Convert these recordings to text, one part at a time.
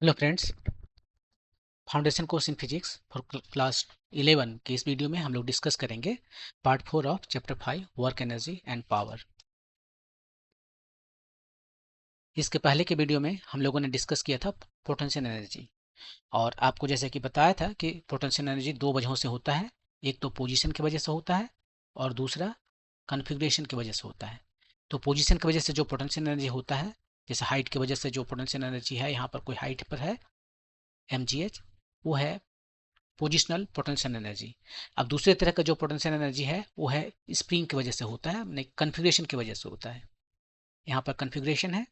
Hello friends, foundation course in physics for class 11 के इस video में हम लोग डिस्कस करेंगे part 4 of chapter 5 work energy and power. इसके पहले के वीडियो में हम लोगों ने डिस्कस किया था पोटेंशियल एनर्जी, और आपको जैसे कि बताया था कि पोटेंशियल एनर्जी दो वजहों से होता है। एक तो पोजीशन की वजह से होता है और दूसरा कन्फिग्रेशन की वजह से होता है। तो पोजीशन की वजह से जो पोटेंशियल एनर्जी होता है, जैसे हाइट की वजह से जो पोटेंशियल एनर्जी है, यहाँ पर कोई हाइट पर है mgh, वो है पोजिशनल पोटेंशियल एनर्जी। अब दूसरे तरह का जो पोटेंशियल एनर्जी है वो है स्प्रिंग की वजह से होता है, कन्फिग्रेशन की वजह से होता है। यहाँ पर कन्फिग्रेशन है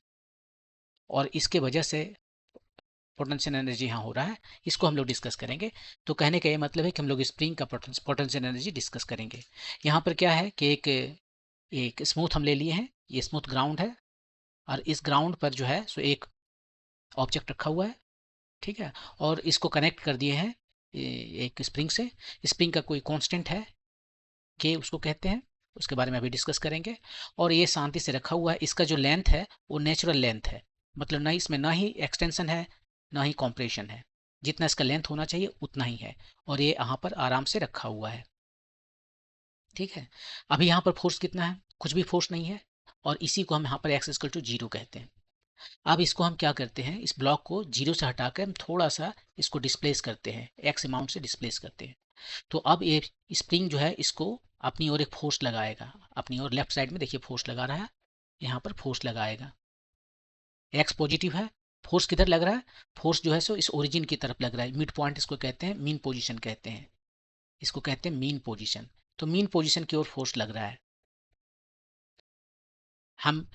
और इसके वजह से पोटेंशियल एनर्जी यहाँ हो रहा है। इसको हम लोग डिस्कस करेंगे। तो कहने का ये मतलब है कि हम लोग स्प्रिंग का पोटेंशियल एनर्जी डिस्कस करेंगे। यहाँ पर क्या है कि एक एक स्मूथ हम ले लिए हैं, ये स्मूथ ग्राउंड है, और इस ग्राउंड पर जो है सो एक ऑब्जेक्ट रखा हुआ है, ठीक है। और इसको कनेक्ट कर दिए हैं एक स्प्रिंग से। स्प्रिंग का कोई कांस्टेंट है के उसको कहते हैं, उसके बारे में अभी डिस्कस करेंगे। और ये शांति से रखा हुआ है। इसका जो लेंथ है वो नेचुरल लेंथ है, मतलब ना इसमें ना ही एक्सटेंशन है ना ही कॉम्प्रेशन है। जितना इसका लेंथ होना चाहिए उतना ही है, और ये यहाँ पर आराम से रखा हुआ है, ठीक है। अभी यहाँ पर फोर्स कितना है? कुछ भी फोर्स नहीं है, और इसी को हम यहाँ पर x=0 कहते हैं। अब इसको हम क्या करते हैं, इस ब्लॉक को जीरो से हटाकर हम थोड़ा सा इसको डिस्प्लेस करते हैं, x अमाउंट से डिस्प्लेस करते हैं। तो अब ये स्प्रिंग जो है इसको अपनी ओर एक फोर्स लगाएगा, अपनी ओर लेफ्ट साइड में देखिए फोर्स लगा रहा है, यहाँ पर फोर्स लगाएगा। एक्स पॉजिटिव है, फोर्स किधर लग रहा है? फोर्स जो है सो इस ओरिजिन की तरफ लग रहा है। मिड पॉइंट इसको कहते हैं, मीन पोजीशन कहते हैं, इसको कहते हैं मीन पोजीशन। तो मीन पोजीशन की ओर फोर्स लग रहा है। हम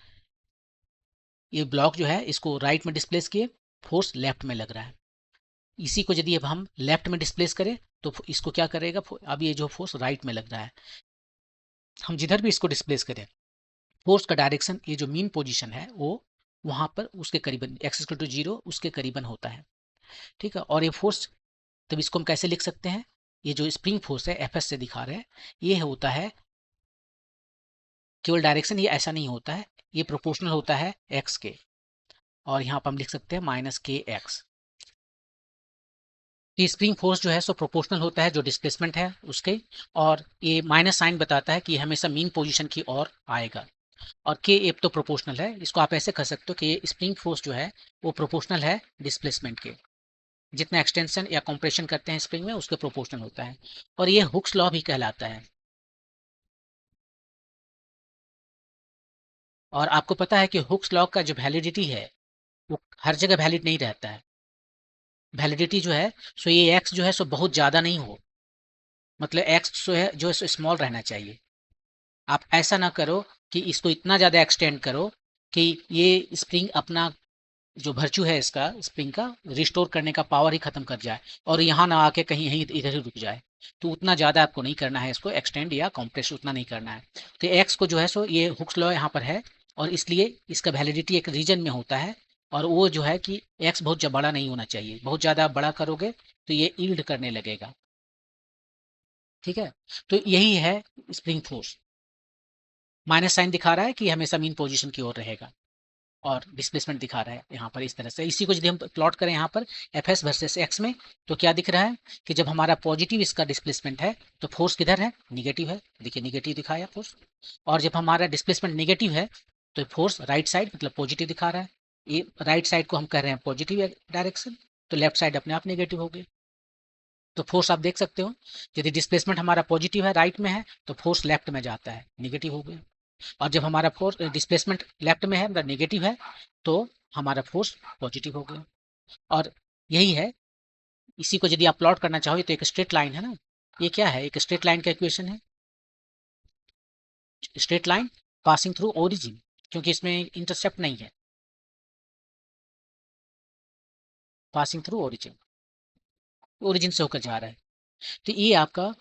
ये ब्लॉक जो है इसको राइट में डिस्प्लेस किए, फोर्स लेफ्ट में लग रहा है। इसी को यदि अब हम लेफ्ट में डिस्प्लेस करें तो इसको क्या करेगा? अब ये जो फोर्स राइट में लग रहा है, हम जिधर भी इसको डिस्प्लेस करें, फोर्स का डायरेक्शन ये जो मीन पोजीशन है वो वहां पर उसके करीबन x=0 उसके करीबन होता है, ठीक है। और ये फोर्स, तब इसको हम कैसे लिख सकते हैं? ये जो स्प्रिंग फोर्स है एफ एस से दिखा रहे हैं, ये होता है केवल डायरेक्शन, ये ऐसा नहीं होता है, ये प्रोपोर्शनल होता है एक्स के। और यहाँ पर हम लिख सकते हैं -kx। ये स्प्रिंग फोर्स जो है सो प्रोपोर्शनल होता है जो डिस्प्लेसमेंट है उसके, और ये माइनस साइन बताता है कि ये हमेशा मीन पोजीशन की ओर आएगा। और के एप तो प्रोपोर्शनल है, इसको आप ऐसे कह सकते हो कि ये स्प्रिंग फोर्स जो है वो प्रोपोर्शनल है डिस्प्लेसमेंट के। जितना एक्सटेंशन या कंप्रेशन करते हैं स्प्रिंग में उसके प्रोपोर्शनल होता है, और ये हुक्स लॉ भी कहलाता है। और आपको पता है कि हुक्स लॉ का जो वैलिडिटी है वो हर जगह वैलिड नहीं रहता है। वैलिडिटी जो है सो ये एक्स जो है सो बहुत ज़्यादा नहीं हो, मतलब एक्स जो है सो स्मॉल रहना चाहिए। आप ऐसा ना करो कि इसको इतना ज़्यादा एक्सटेंड करो कि ये स्प्रिंग अपना जो वर्च्यू है इसका स्प्रिंग का रिस्टोर करने का पावर ही खत्म कर जाए, और यहाँ ना आके कहीं यहीं इधर ही रुक जाए। तो उतना ज़्यादा आपको नहीं करना है, इसको एक्सटेंड या कॉम्प्रेस उतना नहीं करना है। तो एक्स को जो है सो ये हुक्स लॉ यहाँ पर है, और इसलिए इसका वैलिडिटी एक रीजन में होता है। और वो जो है कि एक्स बहुत बड़ा नहीं होना चाहिए, बहुत ज़्यादा आप बड़ा करोगे तो ये ईल्ड करने लगेगा, ठीक है। तो यही है स्प्रिंग फोर्स। माइनस साइन दिखा रहा है कि हमेशा मीन पोजीशन की ओर रहेगा, और डिस्प्लेसमेंट दिखा रहा है यहाँ पर इस तरह से। इसी को यदि हम प्लॉट करें यहाँ पर एफ एस वर्सेस एक्स में, तो क्या दिख रहा है कि जब हमारा पॉजिटिव इसका डिस्प्लेसमेंट है तो फोर्स किधर है? निगेटिव है, देखिए निगेटिव दिखाया फोर्स। और जब हमारा डिस्प्लेसमेंट निगेटिव है तो फोर्स राइट साइड मतलब पॉजिटिव दिखा रहा है। ये राइट साइड को हम कह रहे हैं पॉजिटिव डायरेक्शन, तो लेफ्ट साइड अपने आप निगेटिव हो गई। तो फोर्स आप देख सकते हो, यदि डिस्प्लेसमेंट हमारा पॉजिटिव है, राइट में है, तो फोर्स लेफ्ट में जाता है, निगेटिव हो गया। और जब हमारा फोर्स डिस्प्लेसमेंट लेफ्ट में है मतलब नेगेटिव है, तो हमारा फोर्स पॉजिटिव हो गया। और यही है, इसी को यदि आप प्लॉट करना चाहो तो एक स्ट्रेट लाइन है ना, ये क्या है? एक स्ट्रेट लाइन का इक्वेशन है, straight line passing through origin, क्योंकि इसमें इंटरसेप्ट नहीं है, पासिंग थ्रू ओरिजिन, ओरिजिन से होकर जा रहा है। तो ये आपका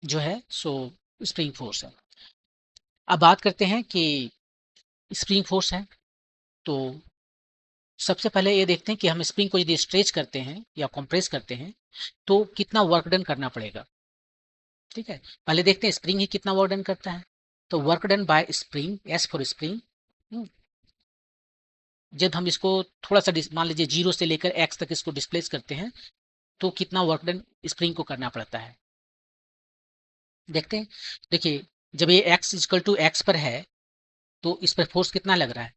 जो है सो स्प्रिंग फोर्स है। अब बात करते हैं कि स्प्रिंग फोर्स है, तो सबसे पहले ये देखते हैं कि हम स्प्रिंग को यदि स्ट्रेच करते हैं या कंप्रेस करते हैं तो कितना वर्क डन करना पड़ेगा, ठीक है। पहले देखते हैं स्प्रिंग ही कितना वर्क डन करता है। तो work done by spring, S for spring, जब हम इसको थोड़ा सा मान लीजिए 0 से लेकर x तक इसको डिस्प्लेस करते हैं तो कितना वर्क डन स्प्रिंग को करना पड़ता है, देखते हैं। देखिए, जब ये x इक्वल टू एक्स पर है तो इस पर फोर्स कितना लग रहा है,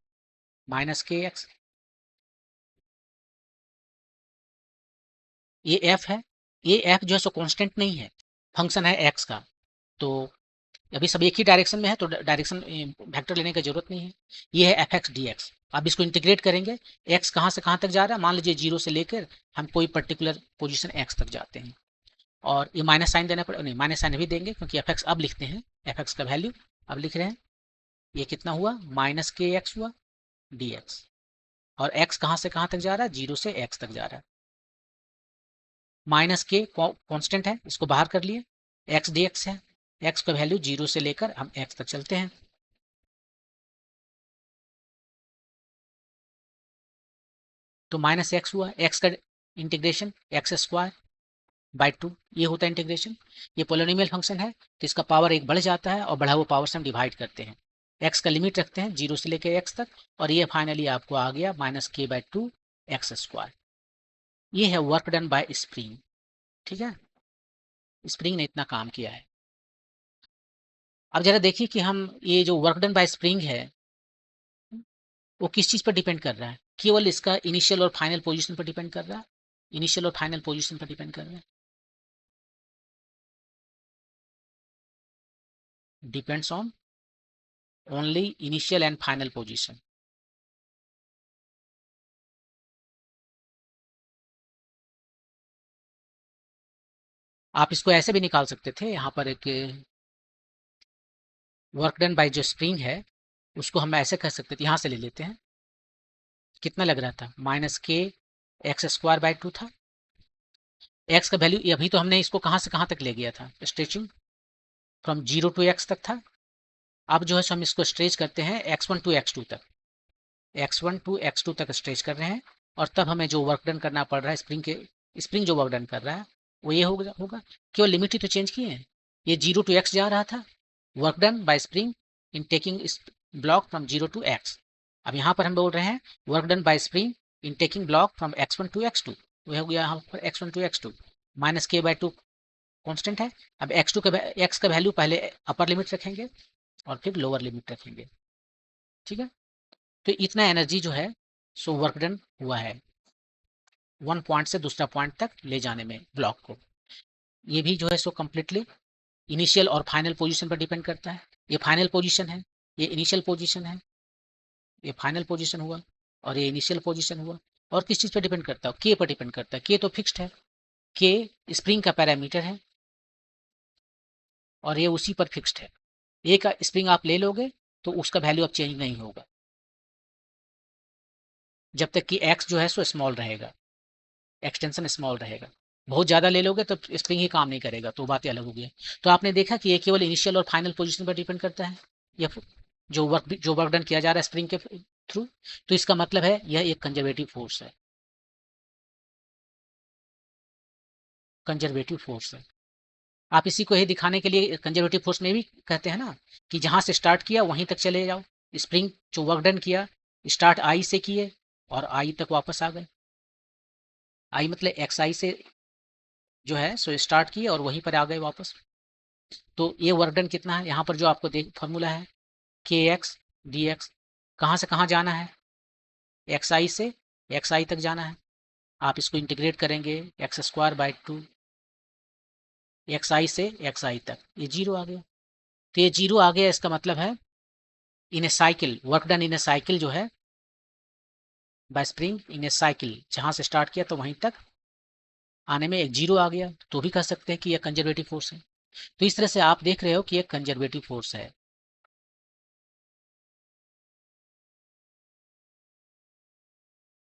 -kx। ये f है, ये f जो है सो कांस्टेंट नहीं है, फंक्शन है x का। तो अभी सब एक ही डायरेक्शन में है तो डायरेक्शन वेक्टर लेने की जरूरत नहीं है। ये है एफ एक्स डी एक्स। अब इसको इंटीग्रेट करेंगे, x कहाँ से कहाँ तक जा रहा है, मान लीजिए 0 से लेकर हम कोई पर्टिकुलर पोजीशन x तक जाते हैं, और ये माइनस साइन देना पड़ेगा, नहीं माइनस साइन भी देंगे क्योंकि एफ एक्स अब लिखते हैं, एफ एक्स का वैल्यू अब लिख रहे हैं। ये कितना हुआ, -kx हुआ डी एक्स। और x कहाँ से कहाँ तक जा रहा है, 0 से x तक जा रहा है। -k कॉन्स्टेंट है, इसको बाहर कर लिए, x dx है, x का वैल्यू 0 से लेकर हम x तक चलते हैं। तो -x हुआ, x का इंटीग्रेशन x²/2 ये होता है इंटीग्रेशन। ये पोलिनोमियल फंक्शन है तो इसका पावर एक बढ़ जाता है और बढ़ा हुआ पावर से हम डिवाइड करते हैं। x का लिमिट रखते हैं 0 से लेकर x तक, और ये फाइनली आपको आ गया -k/2 x²। ये है वर्क डन बाय स्प्रिंग। ठीक है, स्प्रिंग ने इतना काम किया है। अब जरा देखिए कि हम ये जो वर्क डन बाय स्प्रिंग है वो किस चीज पर डिपेंड कर रहा है, केवल इसका इनिशियल और फाइनल पोजीशन पर डिपेंड कर रहा है, इनिशियल और फाइनल पोजीशन पर डिपेंड कर रहा है, depends on only initial and final position. आप इसको ऐसे भी निकाल सकते थे, यहाँ पर एक वर्क डन बाय जो स्प्रिंग है उसको हम ऐसे कह सकते थे, यहाँ से ले लेते हैं, कितना लग रहा था, -k(x²/2) था। x का वैल्यू अभी तो हमने इसको कहाँ से कहाँ तक ले गया था, स्ट्रेचिंग फ्रॉम 0 to x तक था। अब जो है हम इसको स्ट्रेच करते हैं x1 to x2 तक, x1 to x2 तक स्ट्रेच कर रहे हैं, और तब हमें जो वर्क डन करना पड़ रहा है स्प्रिंग जो वर्क डन कर रहा है वो ये होगा। केवल लिमिट ही तो चेंज किए हैं, ये 0 to x जा रहा था, work done by spring in taking block from 0 to x। अब यहाँ पर हम बोल रहे हैं work done by spring in taking block from x1 to x2, वो हो गया यहाँ पर x1 to x2, -k/2 constant है। अब x का वैल्यू पहले अपर लिमिट रखेंगे और फिर लोअर लिमिट रखेंगे। ठीक है, तो इतना एनर्जी जो है सो वर्क डन हुआ है वन पॉइंट से दूसरा पॉइंट तक ले जाने में ब्लॉक को। ये भी जो है सो कम्प्लीटली इनिशियल और फाइनल पोजीशन पर डिपेंड करता है। ये फाइनल पोजीशन है, ये इनिशियल पोजीशन है, ये फाइनल पोजीशन हुआ और ये इनिशियल पोजीशन हुआ। और किस चीज़ पर डिपेंड करता है, के पर डिपेंड करता है। के तो फिक्स्ड है, के स्प्रिंग का पैरामीटर है और ये उसी पर फिक्स्ड है। ए का स्प्रिंग आप ले लोगे तो उसका वैल्यू अब चेंज नहीं होगा जब तक कि एक्स जो है सो स्मॉल रहेगा, एक्सटेंशन स्मॉल रहेगा। बहुत ज़्यादा ले लोगे तो स्प्रिंग ही काम नहीं करेगा, तो बातें अलग हो गई। तो आपने देखा कि ये केवल इनिशियल और फाइनल पोजीशन पर डिपेंड करता है, या जो वर्क डन किया जा रहा है स्प्रिंग के थ्रू। तो इसका मतलब है यह एक कंजर्वेटिव फोर्स है, कंजर्वेटिव फोर्स है। आप इसी को ही दिखाने के लिए कंजर्वेटिव फोर्स में भी कहते हैं ना कि जहां से स्टार्ट किया वहीं तक चले जाओ। स्प्रिंग जो वर्क डन किया, स्टार्ट आई से किए और आई तक वापस आ गए। आई मतलब एक्स आई से जो है सो स्टार्ट किए और वहीं पर आ गए वापस। तो ये वर्क डन कितना है, यहाँ पर जो आपको देख फॉर्मूला है kx dx, कहाँ से कहाँ जाना है, xi से xi तक जाना है। आप इसको इंटीग्रेट करेंगे x²/2 xi से xi तक, ये 0 आ गया। तो ये 0 आ गया, इसका मतलब है in a cycle, work done in a cycle जो है by spring in a cycle, जहाँ से स्टार्ट किया तो वहीं तक आने में एक 0 आ गया, तो भी कह सकते हैं कि यह कंजर्वेटिव फोर्स है। तो इस तरह से आप देख रहे हो कि यह कंजर्वेटिव फोर्स है।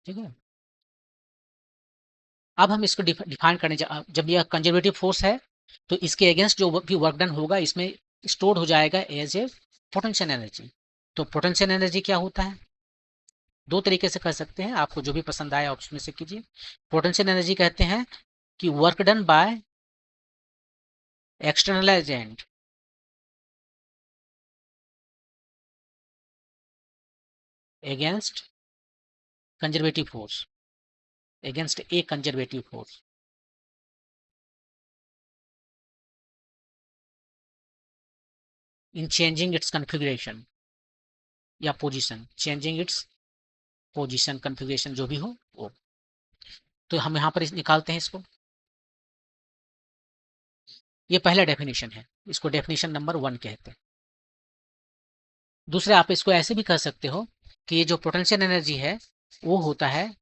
ठीक है, अब हम इसको डिफाइन करने जब यह कंजर्वेटिव फोर्स है तो इसके अगेंस्ट जो भी वर्क डन होगा इसमें स्टोर हो जाएगा एज ए पोटेंशियल एनर्जी। तो पोटेंशियल एनर्जी क्या होता है, दो तरीके से कर सकते हैं, आपको जो भी पसंद आए आप उसमें से कीजिए। पोटेंशियल एनर्जी कहते हैं कि work done by external agent against conservative force against a conservative force. In changing its configuration या position, changing its position configuration जो भी हो वो। तो हम यहाँ पर निकालते हैं इसको। ये पहला डेफिनेशन है, इसको डेफिनेशन नंबर 1 कहते हैं। दूसरा आप इसको ऐसे भी कह सकते हो कि ये जो पोटेंशियल एनर्जी है वो होता है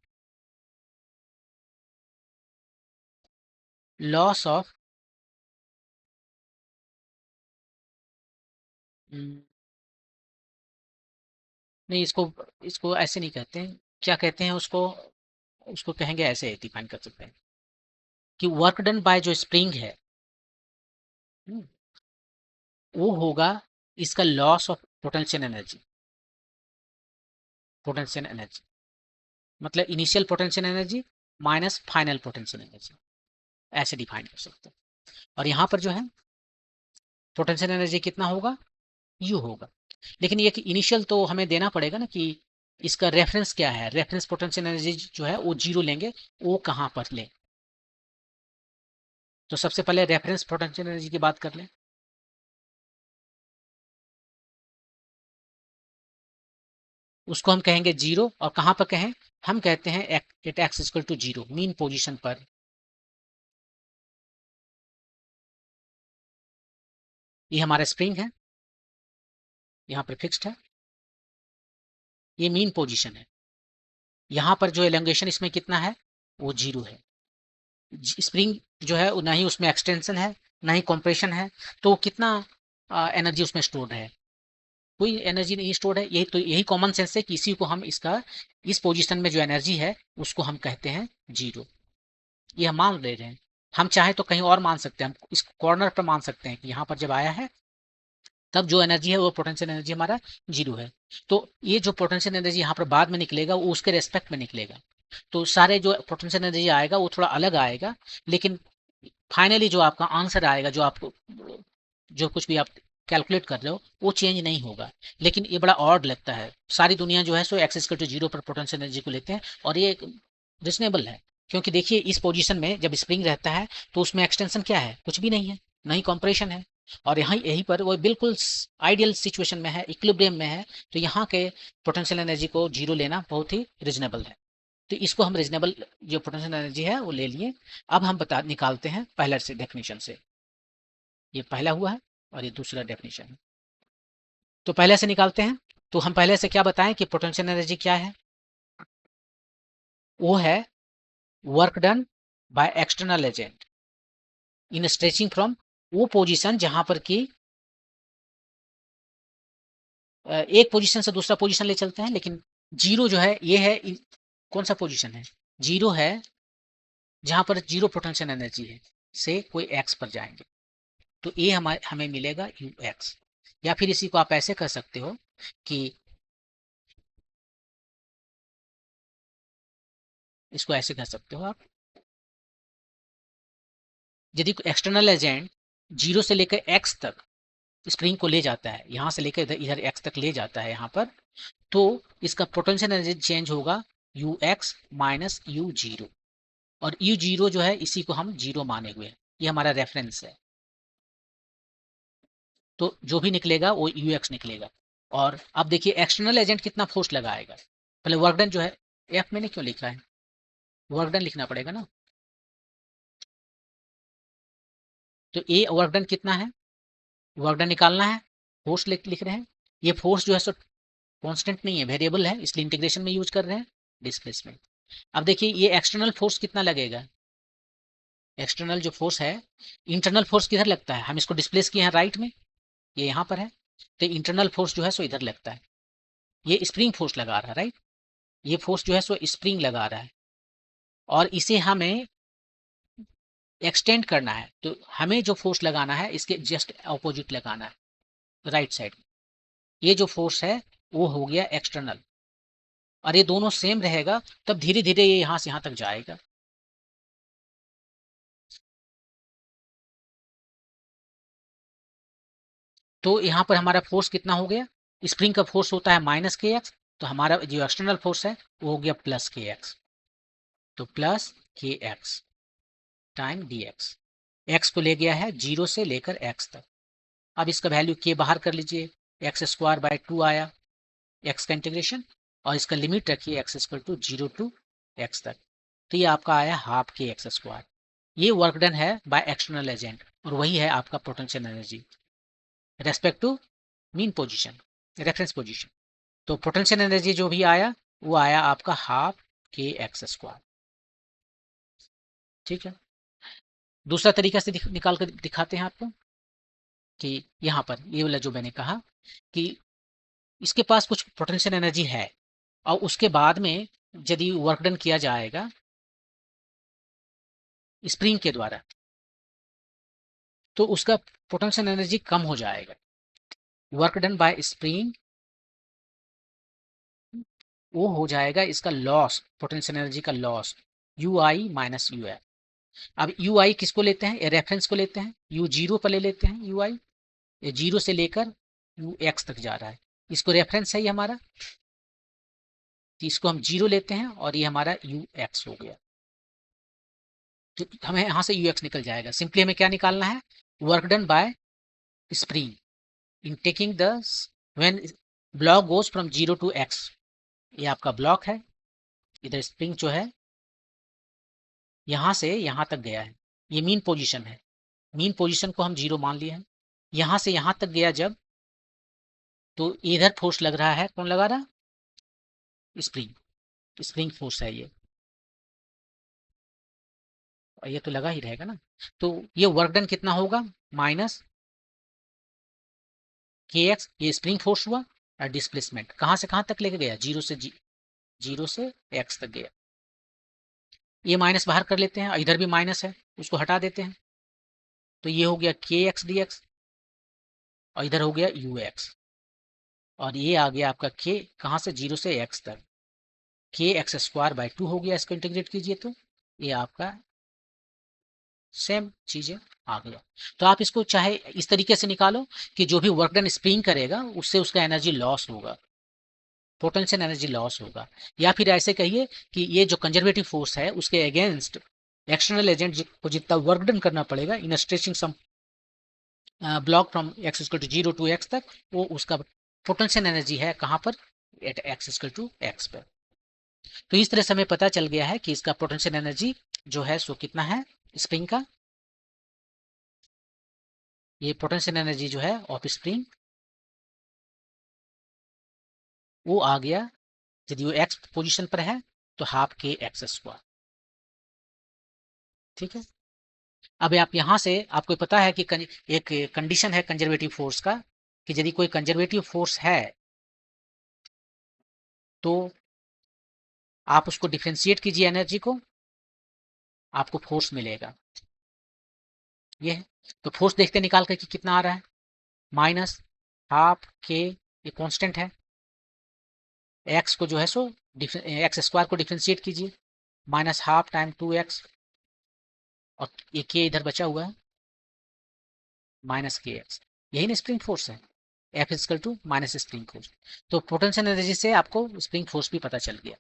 लॉस ऑफ नहीं, इसको इसको ऐसे नहीं कहते हैं, क्या कहते हैं उसको, उसको कहेंगे ऐसे डिफाइन कर सकते हैं कि वर्क डन बाय जो स्प्रिंग है हम्म, वो होगा इसका loss of potential energy. Potential energy मतलब initial potential energy minus final potential energy, ऐसे डिफाइन कर सकते हैं। और यहाँ पर जो है पोटेंशियल एनर्जी कितना होगा, यू होगा। लेकिन ये कि इनिशियल तो हमें देना पड़ेगा ना कि इसका रेफरेंस क्या है, रेफरेंस पोटेंशियल एनर्जी जो है वो 0 लेंगे, वो कहाँ पर लें। तो सबसे पहले रेफरेंस पोटेंशियल एनर्जी की बात कर लें। उसको हम कहेंगे 0, और कहाँ पर कहें, हम कहते हैं at x equal to 0 mean position पर। ये हमारा स्प्रिंग है, यहाँ पर फिक्स्ड है, ये मीन पोजीशन है। यहाँ पर जो एलोंगेशन इसमें कितना है, वो 0 है। स्प्रिंग जो है ना ही उसमें एक्सटेंशन है ना ही कॉम्प्रेशन है, तो कितना एनर्जी उसमें स्टोर्ड है, कोई एनर्जी नहीं स्टोर्ड है। यही तो यही कॉमन सेंस है कि इसी को हम इसका इस पोजीशन में जो एनर्जी है उसको हम कहते हैं 0। ये हम मान ले रहे हैं, हम चाहे तो कहीं और मान सकते हैं, हम इस कॉर्नर पर मान सकते हैं कि यहाँ पर जब आया है तब जो एनर्जी है वो पोटेंशियल एनर्जी हमारा 0 है। तो ये जो पोटेंशियल एनर्जी यहाँ पर बाद में निकलेगा वो उसके रेस्पेक्ट में निकलेगा। तो सारे जो पोटेंशियल एनर्जी आएगा वो थोड़ा अलग आएगा, लेकिन फाइनली जो आपका आंसर आएगा, जो आपको जो कुछ भी आप कैलकुलेट कर रहे हो वो चेंज नहीं होगा। लेकिन ये बड़ा ऑड लगता है, सारी दुनिया जो है सो एक्स इक्वल टू 0 पर पोटेंशियल एनर्जी को लेते हैं, और ये रिजनेबल है। क्योंकि देखिए इस पोजीशन में जब स्प्रिंग रहता है तो उसमें एक्सटेंशन क्या है, कुछ भी नहीं है, नहीं कॉम्प्रेशन है, और यहाँ यहीं पर वो बिल्कुल आइडियल सिचुएशन में है, इक्विलिब्रियम में है। तो यहाँ के पोटेंशियल एनर्जी को 0 लेना बहुत ही रिजनेबल है। तो इसको हम रिजनेबल जो पोटेंशियल एनर्जी है वो ले लिए। अब हम बता निकालते हैं पहला से डेफिनेशन से। ये पहला हुआ है और ये दूसरा डेफिनेशन है। तो पहले से निकालते हैं। तो हम पहले से क्या बताएं कि पोटेंशियल एनर्जी क्या है, वो है work done by external agent in stretching from वो पोजीशन जहां पर कि एक पोजीशन से दूसरा पोजीशन ले चलते हैं, लेकिन 0 जो है ये है कौन सा पोजीशन है, 0 है जहां पर 0 पोटेंशियल एनर्जी है, से कोई एक्स पर जाएंगे। तो ये हमें मिलेगा यू एक्स। या फिर इसी को आप ऐसे कर सकते हो कि इसको ऐसे कर सकते हो आप, यदि एक्सटर्नल एजेंट 0 से लेकर एक्स तक स्प्रिंग को ले जाता है, यहां से लेकर इधर इधर एक्स तक ले जाता है यहाँ पर, तो इसका पोटेंशियल एनर्जी चेंज होगा यू एक्स माइनस यू 0। और यू 0 जो है इसी को हम 0 माने हुए हैं, ये हमारा रेफरेंस है। तो जो भी निकलेगा वो यू एक्स निकलेगा। और अब देखिए एक्सटर्नल एजेंट कितना फोर्स लगाएगा, पहले वर्क डन जो है, एफ मैंने क्यों लिखा है, वर्क डन लिखना पड़ेगा ना। तो ए वर्क डन कितना है, वर्क डन निकालना है, फोर्स लिख रहे हैं। ये फोर्स जो है सो कांस्टेंट नहीं है, वेरिएबल है, इसलिए इंटीग्रेशन में यूज कर रहे हैं डिस्प्लेसमेंट। अब देखिए ये एक्सटर्नल फोर्स कितना लगेगा, एक्सटर्नल जो फोर्स है, इंटरनल फोर्स किधर लगता है, हम इसको डिस्प्लेस किए हैं राइट में, ये यहाँ पर है। तो इंटरनल फोर्स जो है सो इधर लगता है, ये स्प्रिंग फोर्स लगा रहा है राइट, ये फोर्स जो है सो स्प्रिंग लगा रहा है, और इसे हमें एक्सटेंड करना है। तो हमें जो फोर्स लगाना है इसके जस्ट ऑपोजिट लगाना है, राइट साइड। ये जो फोर्स है वो हो गया एक्सटर्नल, और ये दोनों सेम रहेगा, तब धीरे धीरे ये यहाँ से यहाँ तक जाएगा। तो यहाँ पर हमारा फोर्स कितना हो गया, स्प्रिंग का फोर्स होता है माइनस के एक्स, तो हमारा जो एक्सटर्नल फोर्स है वो हो गया प्लस के एक्स, तो प्लस के x time D x. X को ले गया है 0 से लेकर एक्स तक। अब इसका वैल्यू के बाहर कर लीजिए, एक्स स्क्वायर बाय 2 आया एक्स का इंटीग्रेशन, और इसका लिमिट रखिए x equal to 0 to x तक, तो ये आपका आया हाफ के एक्स स्क्वायर। ये वर्क डन है बाय एक्सटर्नल एजेंट, और वही है आपका potential energy respect to mean position, reference position. तो पोटेंशियल एनर्जी जो भी आया वो आया आपका हाफ के एक्स स्क्वायर। ठीक है, दूसरा तरीका से निकाल कर दिखाते हैं आपको कि यहाँ पर ये वाला जो मैंने कहा कि इसके पास कुछ पोटेंशियल एनर्जी है, और उसके बाद में यदि वर्क डन किया जाएगा स्प्रिंग के द्वारा तो उसका पोटेंशियल एनर्जी कम हो जाएगा। वर्क डन बाय स्प्रिंग वो हो जाएगा इसका लॉस, पोटेंशियल एनर्जी का loss, you I minus U F. अब यू आई किसको लेते हैं, रेफरेंस को लेते हैं, यू जीरो पर ले लेते हैं, यू आई ये 0 से लेकर यू एक्स तक जा रहा है, इसको रेफरेंस है ये हमारा, तो इसको हम 0 लेते हैं और ये हमारा यू एक्स हो गया। तो हमें यहाँ से यू एक्स निकल जाएगा। सिंपली हमें क्या निकालना है, work done by spring in taking the when block goes from 0 to x. ये आपका ब्लॉक है, इधर स्प्रिंग जो है यहाँ से यहाँ तक गया है, ये मीन पोजीशन है, मीन पोजीशन को हम 0 मान लिए हैं। यहाँ से यहाँ तक गया जब, तो इधर फोर्स लग रहा है, कौन लगा रहा, स्प्रिंग, स्प्रिंग फोर्स है ये तो लगा ही रहेगा ना। तो ये वर्क डन कितना होगा, माइनस के एक्स, ये स्प्रिंग फोर्स हुआ, और डिस्प्लेसमेंट कहाँ से कहाँ तक लेके गया, 0 से एक्स तक गया। ये माइनस बाहर कर लेते हैं, इधर भी माइनस है उसको हटा देते हैं, तो ये हो गया के एक्स डी एक्स, और इधर हो गया यू एक्स, और ये आ गया आपका के कहाँ से 0 से एक्स तक, के एक्स स्क्वायर बाय 2 हो गया, इसको इंटीग्रेट कीजिए तो ये आपका सेम चीजें आ गया। तो आप इसको चाहे इस तरीके से निकालो कि जो भी वर्क डन स्प्रिंग करेगा उससे उसका एनर्जी लॉस होगा, पोटेंशियल एनर्जी लॉस होगा। या फिर ऐसे कहिए कि ये जो कंजर्वेटिव फोर्स है उसके अगेंस्ट एक्सटर्नल एजेंट को जितना वर्क डन करना पड़ेगा in stretching some block from x equal to 0 to x तक, वो उसका पोटेंशियल एनर्जी है कहाँ पर, at x equal to x पर। तो इस तरह से हमें पता चल गया है कि इसका पोटेंशियल एनर्जी जो है सो कितना है स्प्रिंग का, ये पोटेंशियल एनर्जी जो है ऑफ स्प्रिंग वो आ गया, यदि वो एक्स पोजीशन पर है तो हाफ के एक्स स्क्वायर। ठीक है, अब आप यहां से आपको पता है कि एक कंडीशन है कंजर्वेटिव फोर्स का, कि यदि कोई कंजर्वेटिव फोर्स है तो आप उसको डिफ्रेंशिएट कीजिए एनर्जी को, आपको फोर्स मिलेगा। ये है, तो फोर्स देखते निकाल कर कि कितना आ रहा है, माइनस हाफ के, ये कांस्टेंट है, एक्स को जो है सो एक्स स्क्वायर को डिफ्रेंशिएट कीजिए, माइनस हाफ टाइम 2x, और ये के इधर बचा हुआ है माइनस के एक्स, यही ना स्प्रिंग फोर्स है, F equal to minus spring force. तो पोटेंशियल एनर्जी से आपको स्प्रिंग फोर्स भी पता चल गया।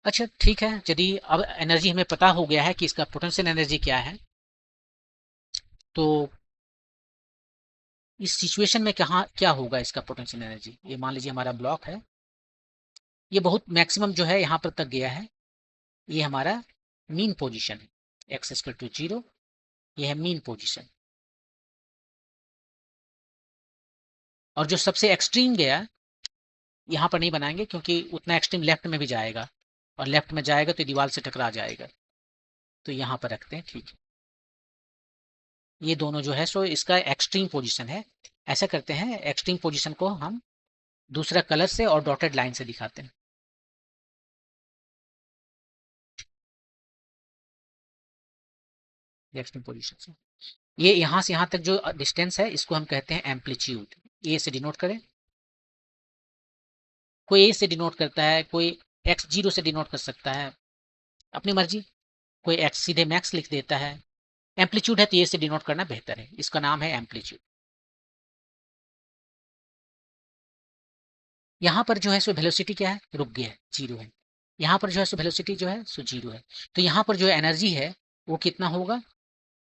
अच्छा ठीक है, यदि अब एनर्जी हमें पता हो गया है कि इसका पोटेंशियल एनर्जी क्या है, तो इस सिचुएशन में कहाँ क्या होगा इसका पोटेंशियल एनर्जी। ये मान लीजिए हमारा ब्लॉक है, ये बहुत मैक्सिमम जो है यहाँ पर तक गया है, ये हमारा मीन पोजीशन है, एक्स इक्वल टू 0, ये है मीन पोजीशन। और जो सबसे एक्सट्रीम गया यहाँ पर नहीं बनाएंगे क्योंकि उतना एक्सट्रीम लेफ्ट में भी जाएगा, और लेफ्ट में जाएगा तो दीवार से टकरा जाएगा, तो यहाँ पर रखते हैं। ठीक है, ये दोनों जो है सो इसका एक्सट्रीम पोजीशन है। ऐसा करते हैं, एक्सट्रीम पोजीशन को हम दूसरा कलर से और डॉटेड लाइन से दिखाते हैं। एक्सट्रीम पोजीशन से ये यहाँ से यहाँ तक जो डिस्टेंस है इसको हम कहते हैं एम्पलीट्यूड, ए से डिनोट करें, कोई ए से डिनोट करता है, कोई x0 से डिनोट कर सकता है, अपनी मर्जी, कोई x सीधे मैक्स लिख देता है। एम्पलीट्यूड है तो ए से डिनोट करना बेहतर है, इसका नाम है एम्पलीट्यूड। यहाँ पर जो है सो वेलोसिटी क्या है, रुक गया है, 0 है। यहाँ पर जो है सो वेलोसिटी जो है सो 0 है। तो यहाँ पर जो एनर्जी है वो कितना होगा,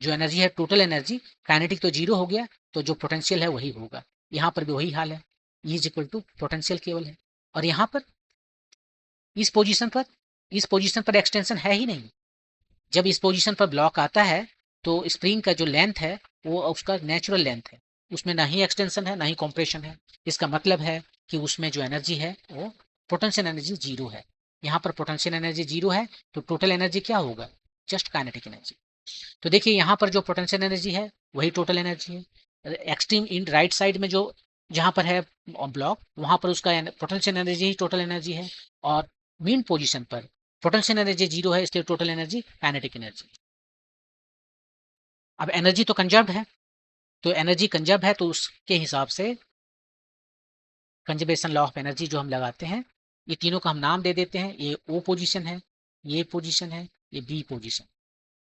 जो एनर्जी है टोटल एनर्जी, काइनेटिक तो 0 हो गया, तो जो पोटेंशियल है वही होगा। यहाँ पर भी वही हाल है, E is equal to potential केवल है। और यहाँ पर इस पोजीशन पर, इस पोजीशन पर एक्सटेंशन है ही नहीं। जब इस पोजीशन पर ब्लॉक आता है तो स्प्रिंग का जो लेंथ है वो उसका नेचुरल लेंथ है, उसमें ना ही एक्सटेंशन है ना ही कॉम्प्रेशन है। इसका मतलब है कि उसमें जो एनर्जी है वो पोटेंशियल एनर्जी 0 है। यहाँ पर पोटेंशियल एनर्जी 0 है, तो टोटल एनर्जी क्या होगा, जस्ट काइनेटिक एनर्जी। तो देखिए यहाँ पर जो पोटेंशियल एनर्जी है वही टोटल एनर्जी है। एक्सट्रीम इन राइट साइड में जो जहाँ पर है ब्लॉक, वहाँ पर उसका पोटेंशियल एनर्जी ही टोटल एनर्जी है। और मीन पोजीशन पर पोटेंशियल एनर्जी 0 है, इसलिए टोटल एनर्जी काइनेटिक एनर्जी। अब एनर्जी तो कंजर्व्ड है, तो एनर्जी कंजर्व है तो उसके हिसाब से कंजर्वेशन लॉ ऑफ एनर्जी जो हम लगाते हैं, ये तीनों का हम नाम दे देते हैं। ये ओ पोजीशन है, ये पोजीशन है, ये B position.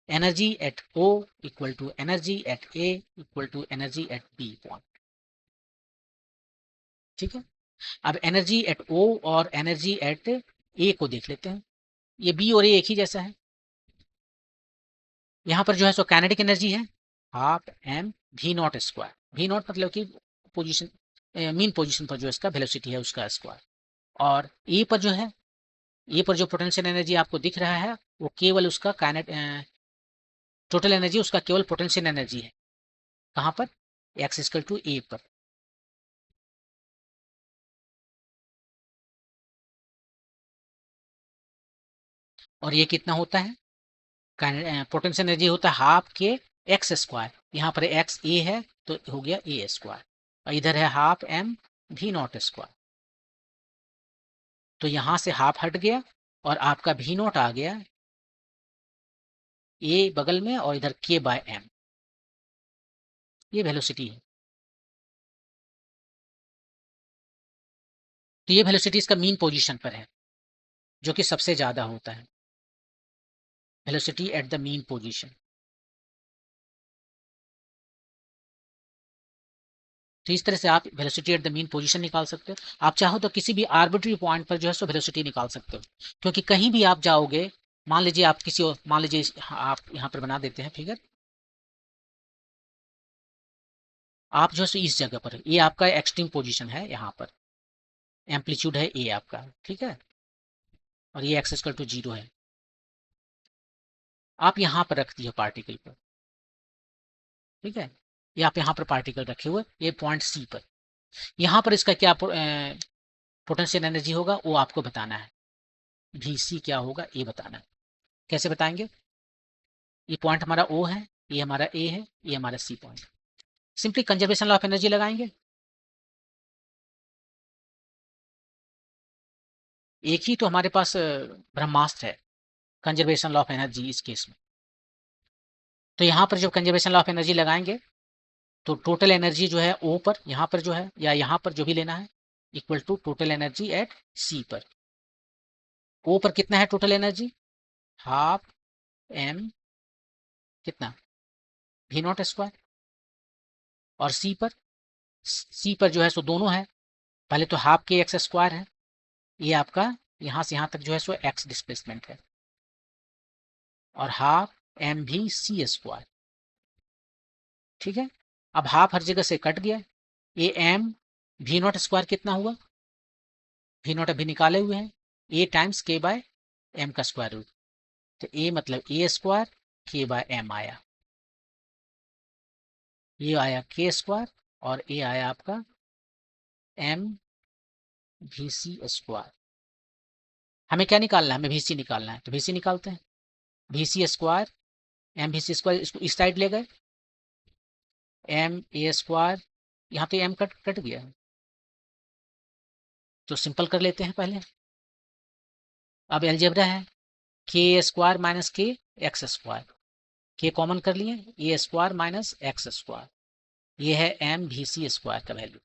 Energy at O equal to energy at A equal to energy at B point. ठीक है। अब एनर्जी एट ओ और एनर्जी एट ए को देख लेते हैं। ये बी और ए एक ही जैसा है। यहाँ पर जो है सो काइनेटिक एनर्जी है half m v not square. V not मतलब कि पोजीशन, मीन पोजीशन पर जो इसका वेलोसिटी है उसका स्क्वायर। और ए पर जो है, ए पर जो पोटेंशियल एनर्जी आपको दिख रहा है वो केवल उसका काइनेट टोटल एनर्जी उसका केवल पोटेंशियल एनर्जी है। कहाँ पर, एक्स इक्वल टू ए पर। और ये कितना होता है, पोटेंशियल एनर्जी होता है हाफ के एक्स स्क्वायर। यहाँ पर एक्स ए है तो हो गया ए स्क्वायर, और इधर है half m v not square. तो यहाँ से हाफ हट गया और आपका वी नॉट आ गया ए बगल में, और इधर के बाय एम, ये वेलोसिटी है। तो ये वेलोसिटी इसका मीन पोजीशन पर है, जो कि सबसे ज्यादा होता है, velocity at the mean position. तो इस तरह से आप velocity at the mean position निकाल सकते हो। आप चाहो तो किसी भी आर्बिट्री पॉइंट पर जो है सो वेलोसिटी निकाल सकते हो, क्योंकि कहीं भी आप जाओगे, मान लीजिए आप किसी और, मान लीजिए आप यहाँ पर बना देते हैं फिगर, आप जो है सो इस जगह पर, ये आपका एक्सट्रीम पोजीशन है, यहाँ पर एम्पलीट्यूड है ए आपका, ठीक है, और ये एक्स इक्वल टू 0 है। आप यहाँ पर रख दिए पार्टिकल को, ठीक है, ये आप यहाँ पर पार्टिकल रखे हुए, ये पॉइंट सी पर। यहाँ पर इसका क्या पोटेंशियल एनर्जी होगा वो आपको बताना है, वी सी क्या होगा ये बताना है। कैसे बताएंगे, ये पॉइंट हमारा ओ है, ये हमारा ए है, ये हमारा C point. Simply conservation law of energy लगाएंगे। एक ही तो हमारे पास ब्रह्मास्त्र है, कंजर्वेशन लॉ ऑफ एनर्जी इस केस में। तो यहाँ पर जब कंजर्वेशन लॉ ऑफ एनर्जी लगाएंगे तो टोटल एनर्जी जो है ओ पर, यहाँ पर जो है या यहाँ पर जो भी लेना है, equal to total energy at C पर। ओ पर कितना है टोटल एनर्जी, हाफ एम कितना, वी नॉट स्क्वायर। और सी पर जो है सो दोनों है, पहले तो हाफ के एक्स स्क्वायर है, ये आपका यहाँ से यहाँ तक जो है सो एक्स डिस्प्लेसमेंट है, और हाफ एम भी सी स्क्वायर। ठीक है। अब हाफ हर जगह से कट गया, A m v not square कितना हुआ, वी नॉट अभी निकाले हुए हैं, A times k by m का स्क्वायर रूट। तो ए मतलब ए स्क्वायर, के बाय एम आया, ये आया के स्क्वायर, और ए आया आपका एम वी सी स्क्वायर। हमें क्या निकालना है, हमें वी सी निकालना है, तो वी सी निकालते हैं। V c square m v c square, इसको इस साइड ले गए, एम ए स्क्वायर, यहाँ तो एम कट कट गया, तो सिंपल कर लेते हैं पहले। अब एलजेब्रा है, k square minus k x square, k common कर लिए, A square minus x square, ये है एम वी सी स्क्वायर का वैल्यू।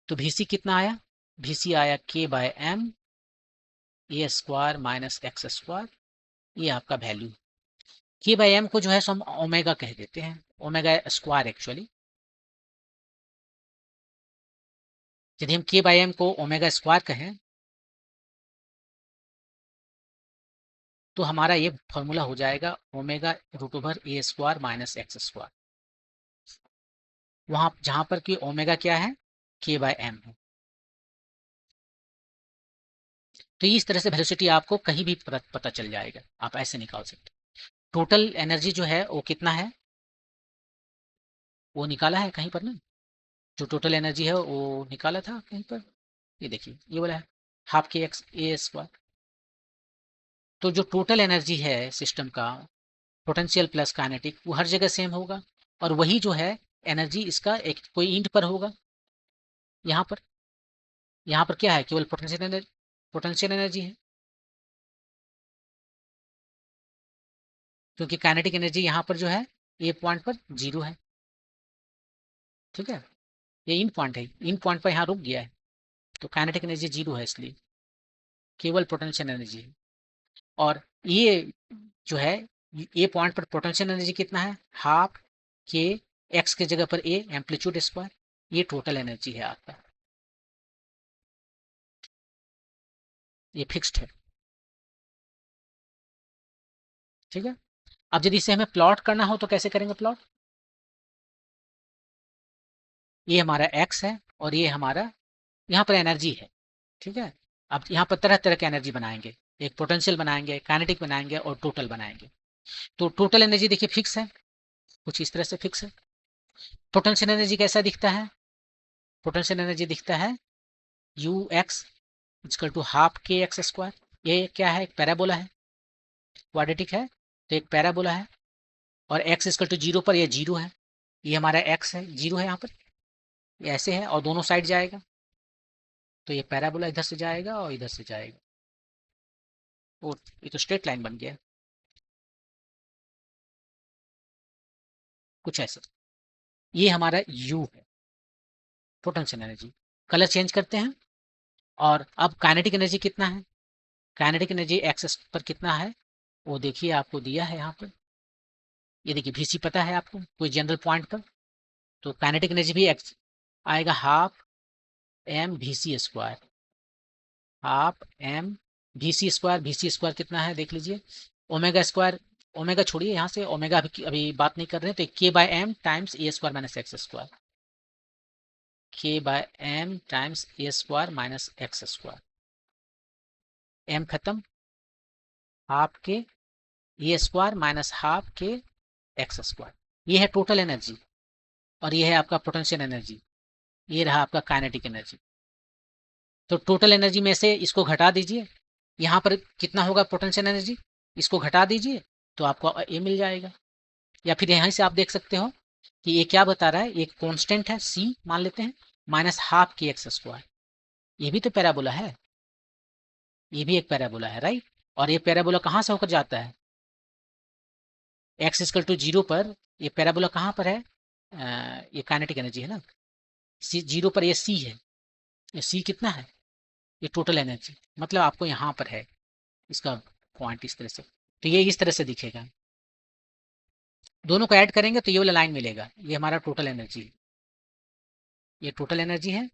तो वी सी कितना आया, वी सी आया k by m A square minus x square, ये आपका वैल्यू। के बाय एम को जो है सो हम ओमेगा कह देते हैं, ओमेगा स्क्वायर एक्चुअली। यदि हम के बाई एम को ओमेगा स्क्वायर कहें तो हमारा ये फॉर्मूला हो जाएगा ओमेगा रूट ओवर ए स्क्वायर माइनस एक्स स्क्वायर, वहां जहां पर कि ओमेगा क्या है, के बाय एम है। तो इस तरह से वेलोसिटी आपको कहीं भी पता चल जाएगा, आप ऐसे निकाल सकते। टोटल एनर्जी जो है वो कितना है, वो निकाला है कहीं पर ना, जो टोटल एनर्जी है वो निकाला था कहीं पर, ये देखिए ये वाला है हाफ के एक्स ए स्क्वायर। तो जो टोटल एनर्जी है सिस्टम का, पोटेंशियल प्लस काइनेटिक, वो हर जगह सेम होगा, और वही जो है एनर्जी इसका एक कोई इंट पर होगा। यहाँ पर क्या है, केवल पोटेंशियल एनर्जी है, क्योंकि काइनेटिक एनर्जी यहाँ पर जो है ए पॉइंट पर 0 है। ठीक है, ये इन पॉइंट है, इन पॉइंट पर यहाँ रुक गया है, तो काइनेटिक एनर्जी 0 है, इसलिए केवल पोटेंशियल एनर्जी है। और ये जो है ए पॉइंट पर पोटेंशियल एनर्जी कितना है, हाफ के एक्स के जगह पर ए एम्पलीट्यूड स्क्वायर, ये टोटल एनर्जी है आपका, ये फिक्स्ड है। ठीक है, अब यदि इसे हमें प्लॉट करना हो तो कैसे करेंगे प्लॉट, ये हमारा एक्स है और ये हमारा यहाँ पर एनर्जी है। ठीक है, अब यहाँ पर तरह तरह के एनर्जी बनाएंगे, एक पोटेंशियल बनाएंगे, काइनेटिक बनाएंगे और टोटल बनाएंगे। तो टोटल एनर्जी देखिए फिक्स है, कुछ इस तरह से फिक्स है। पोटेंशियल एनर्जी कैसा दिखता है, पोटेंशियल एनर्जी दिखता है U x equal to half के एक्स स्क्वायर, ये क्या है, एक पैराबोला है, क्वाड्रेटिक है, तो एक पैराबोला है, और एक्स इक्वल टू 0 पर ये 0 है, ये हमारा एक्स है, 0 है यहाँ पर, ये ऐसे है और दोनों साइड जाएगा, तो ये पैराबोला इधर से जाएगा और इधर से जाएगा, और ये तो स्ट्रेट लाइन बन गया कुछ ऐसे। ये हमारा यू है पोटेंशियल एनर्जी। कलर चेंज करते हैं, और अब काइनेटिक एनर्जी कितना है, काइनेटिक एनर्जी एक्स पर कितना है, वो देखिए आपको दिया है यहाँ पर, ये देखिए VC पता है आपको कोई जनरल पॉइंट पर, तो काइनेटिक एनर्जी भी एक्स आएगा half m v c square, half m v c square, VC square कितना है देख लीजिए, ओमेगा स्क्वायर, ओमेगा छोड़िए यहाँ से, ओमेगा अभी बात नहीं कर रहे हैं, तो K by M times A square minus x square, के by M times A square minus x square, M खत्म, half K A square minus half के एक्स स्क्वायर, ये है टोटल एनर्जी, और ये है आपका पोटेंशियल एनर्जी, ये रहा आपका काइनेटिक एनर्जी। तो टोटल एनर्जी में से इसको घटा दीजिए, यहाँ पर कितना होगा पोटेंशियल एनर्जी, इसको घटा दीजिए तो आपको ये मिल जाएगा। या फिर यहाँ से आप देख सकते हो कि ये क्या बता रहा है, एक कांस्टेंट है C मान लेते हैं, माइनस हाफ के एक्स स्क्वायर, ये भी तो पैराबोला है, ये भी एक पैराबोला है राइट, और ये पैराबोला कहाँ से होकर जाता है, एक्स इक्वल टू 0 पर, ये पैराबोला कहाँ पर है, ये काइनेटिक एनर्जी है ना, सी 0 पर ये C है, ये C कितना है, ये टोटल एनर्जी, मतलब आपको यहाँ पर है इसका पॉइंट इस तरह से, तो ये इस तरह से दिखेगा, दोनों को ऐड करेंगे तो ये वाला लाइन मिलेगा, ये हमारा टोटल एनर्जी, ये टोटल एनर्जी है।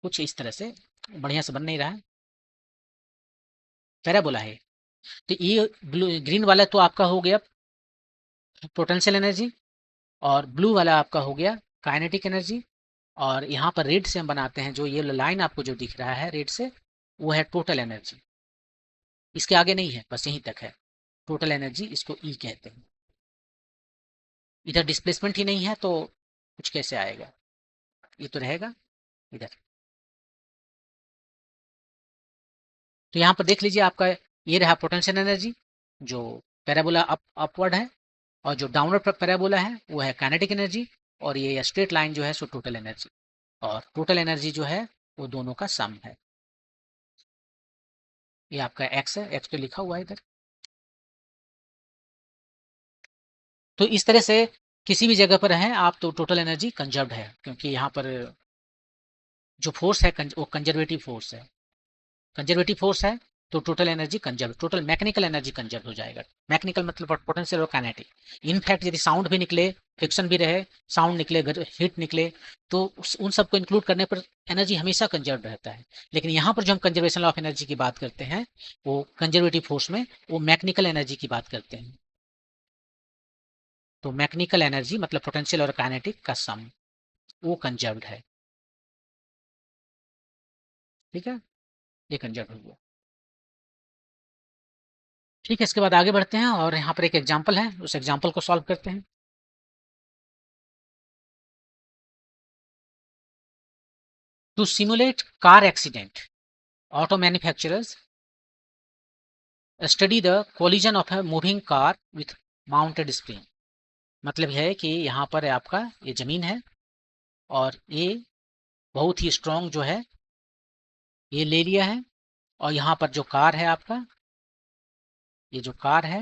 कुछ इस तरह से, बढ़िया से बन नहीं रहा है, पैराबोला है। तो ये ब्लू ग्रीन वाला तो आपका हो गया पोटेंशियल एनर्जी, और ब्लू वाला आपका हो गया काइनेटिक एनर्जी, और यहाँ पर रेड से हम बनाते हैं, जो ये लाइन आपको जो दिख रहा है रेड से, वो है टोटल एनर्जी, इसके आगे नहीं है, बस यहीं तक है टोटल एनर्जी, इसको ई कहते हैं। इधर डिस्प्लेसमेंट ही नहीं है तो कुछ कैसे आएगा, ये तो रहेगा इधर। तो यहाँ पर देख लीजिए आपका ये रहा पोटेंशियल एनर्जी, जो पैराबोला अपवर्ड है, और जो डाउनवर्ड पैराबोला है वो है काइनेटिक एनर्जी, और ये स्ट्रेट लाइन जो है सो टोटल एनर्जी, और टोटल एनर्जी जो है वो दोनों का सम है। ये आपका एक्स है, एक्स तो लिखा हुआ है इधर। तो इस तरह से किसी भी जगह पर है आप तो टोटल एनर्जी कंजर्व्ड है, क्योंकि यहाँ पर जो फोर्स है वो कंजर्वेटिव फोर्स है, कंजर्वेटिव फोर्स है, तो total energy conserve, total mechanical energy conserve हो जाएगा। मैकेनिकल मतलब पोटेंशियल और काइनेटिक। इनफैक्ट यदि साउंड भी निकले, फ्रिक्शन भी रहे, साउंड निकले, हीट निकले, तो उन सबको इंक्लूड करने पर एनर्जी हमेशा कंजर्व रहता है। लेकिन यहाँ पर जो हम कंजर्वेशन ऑफ एनर्जी की बात करते हैं, वो कंजर्वेटिव फोर्स में वो मैकेनिकल एनर्जी की बात करते हैं। तो मैकेनिकल एनर्जी मतलब पोटेंशियल और काइनेटिक का सम, वो कंजर्व्ड है। ठीक है, ये कंजर्व हो गया। ठीक है, इसके बाद आगे बढ़ते हैं और यहाँ पर एक एग्जाम्पल है, उस एग्जाम्पल को सॉल्व करते हैं। To simulate car accident, auto manufacturers study the collision of a moving car with mounted spring. मतलब है कि यहाँ पर आपका ये जमीन है और ये बहुत ही स्ट्रॉन्ग जो है ये ले लिया है, और यहाँ पर जो कार है आपका, ये जो कार है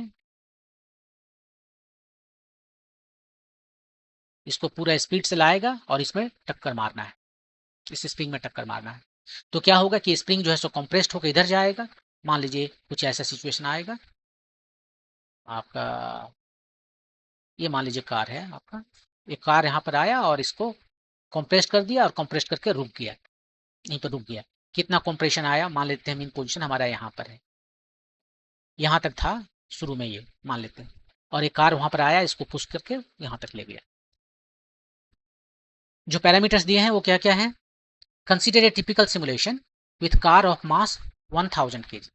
इसको पूरा स्पीड से लाएगा और इसमें टक्कर मारना है, इस स्प्रिंग में टक्कर मारना है। तो क्या होगा कि स्प्रिंग जो है सो कंप्रेस्ड होकर इधर जाएगा। मान लीजिए कुछ ऐसा सिचुएशन आएगा आपका, ये मान लीजिए कार है आपका, ये कार यहाँ पर आया और इसको कंप्रेस कर दिया और कंप्रेस करके रुक गया, यहीं पर रुक गया। कितना कंप्रेशन आया, मान लेते हैं मीन पोजीशन हमारा यहाँ पर है, यहाँ तक था शुरू में, ये मान लेते हैं, और एक कार वहां पर आया, इसको पुश करके यहाँ तक ले गया। जो पैरामीटर्स दिए हैं वो क्या क्या है? Consider a typical simulation with car of mass 1000 kg,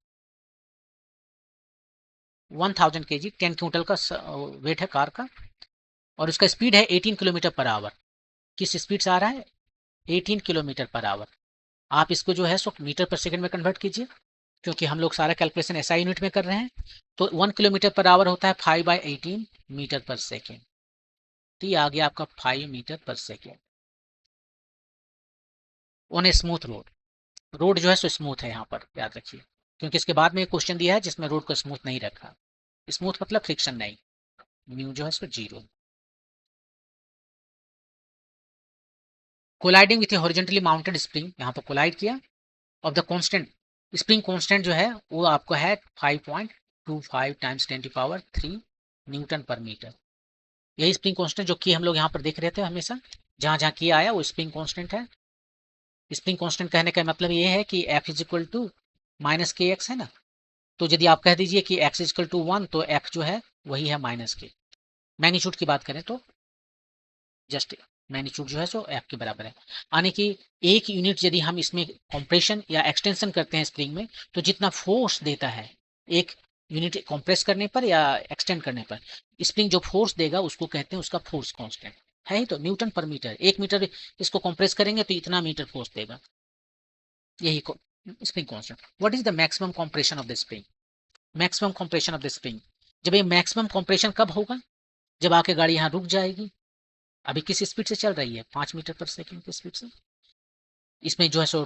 1000 kg 10 quintal का वेट है कार का, और उसका स्पीड है 18 किलोमीटर पर आवर। किस स्पीड से आ रहा है? 18 किलोमीटर पर आवर। आप इसको जो है सो मीटर पर सेकंड में कन्वर्ट कीजिए, क्योंकि हम लोग सारा कैलकुलेशन ऐसा यूनिट में कर रहे हैं। तो 1 किलोमीटर पर आवर होता है 5/18 मीटर पर सेकेंड। तो ये आ गया आपका 5 मीटर पर second on a smooth road. Road जो है सो स्मूथ है यहाँ पर, याद रखिए, क्योंकि इसके बाद में एक क्वेश्चन दिया है जिसमें रोड को स्मूथ नहीं रखा। स्मूथ मतलब फ्रिक्शन नहीं, म्यू जो है सो 0। Colliding with horizontally mounted spring, यहाँ पर कोलाइड किया, of the constant, spring constant जो है वो आपको है 5.25 टाइम्स 10⁻³ न्यूटन पर मीटर। यही स्प्रिंग कांस्टेंट जो कि हम लोग यहाँ पर देख रहे थे हमेशा, जहां जहां किया आया वो स्प्रिंग कांस्टेंट है। स्प्रिंग कांस्टेंट कहने का मतलब ये है कि F is equal to -kx है ना। तो यदि आप कह दीजिए कि x इज इक्वल टू 1, तो F जो है वही है -k। मैग्नीट्यूड की बात करें तो जस्ट मैग्नीट्यूड जो है सो F के बराबर है। यानी कि एक यूनिट यदि हम इसमें कंप्रेशन या एक्सटेंशन करते हैं स्प्रिंग में, तो जितना फोर्स देता है एक यूनिट कंप्रेस करने पर या एक्सटेंड करने पर, स्प्रिंग जो फोर्स देगा उसको कहते हैं उसका फोर्स कांस्टेंट है ही। तो न्यूटन पर मीटर, 1 मीटर इसको कंप्रेस करेंगे तो इतना मीटर फोर्स देगा, यही spring constant. What is the maximum compression of the spring? Maximum compression of the spring, जब ये मैक्सिमम कंप्रेशन कब होगा? जब आके गाड़ी यहाँ रुक जाएगी। अभी किस स्पीड से चल रही है? 5 मीटर पर सेकेंड की स्पीड से। इसमें जो है सो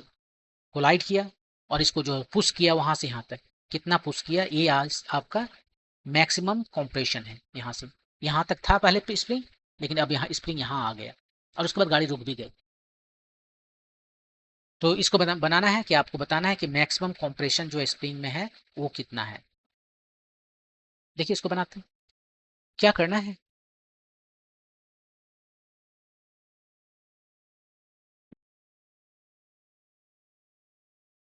कोलाइड किया और इसको जो है पुश किया वहां से यहाँ तक, कितना पुश किया, ये आपका मैक्सिमम कंप्रेशन है। यहाँ से यहाँ तक था पहले स्प्रिंग, लेकिन अब यहाँ स्प्रिंग यहाँ आ गया और उसके बाद गाड़ी रुक भी गई। तो इसको बनाना है कि आपको बताना है कि मैक्सिमम कंप्रेशन जो स्प्रिंग में है वो कितना है। देखिए इसको बनाते हैं, क्या करना है।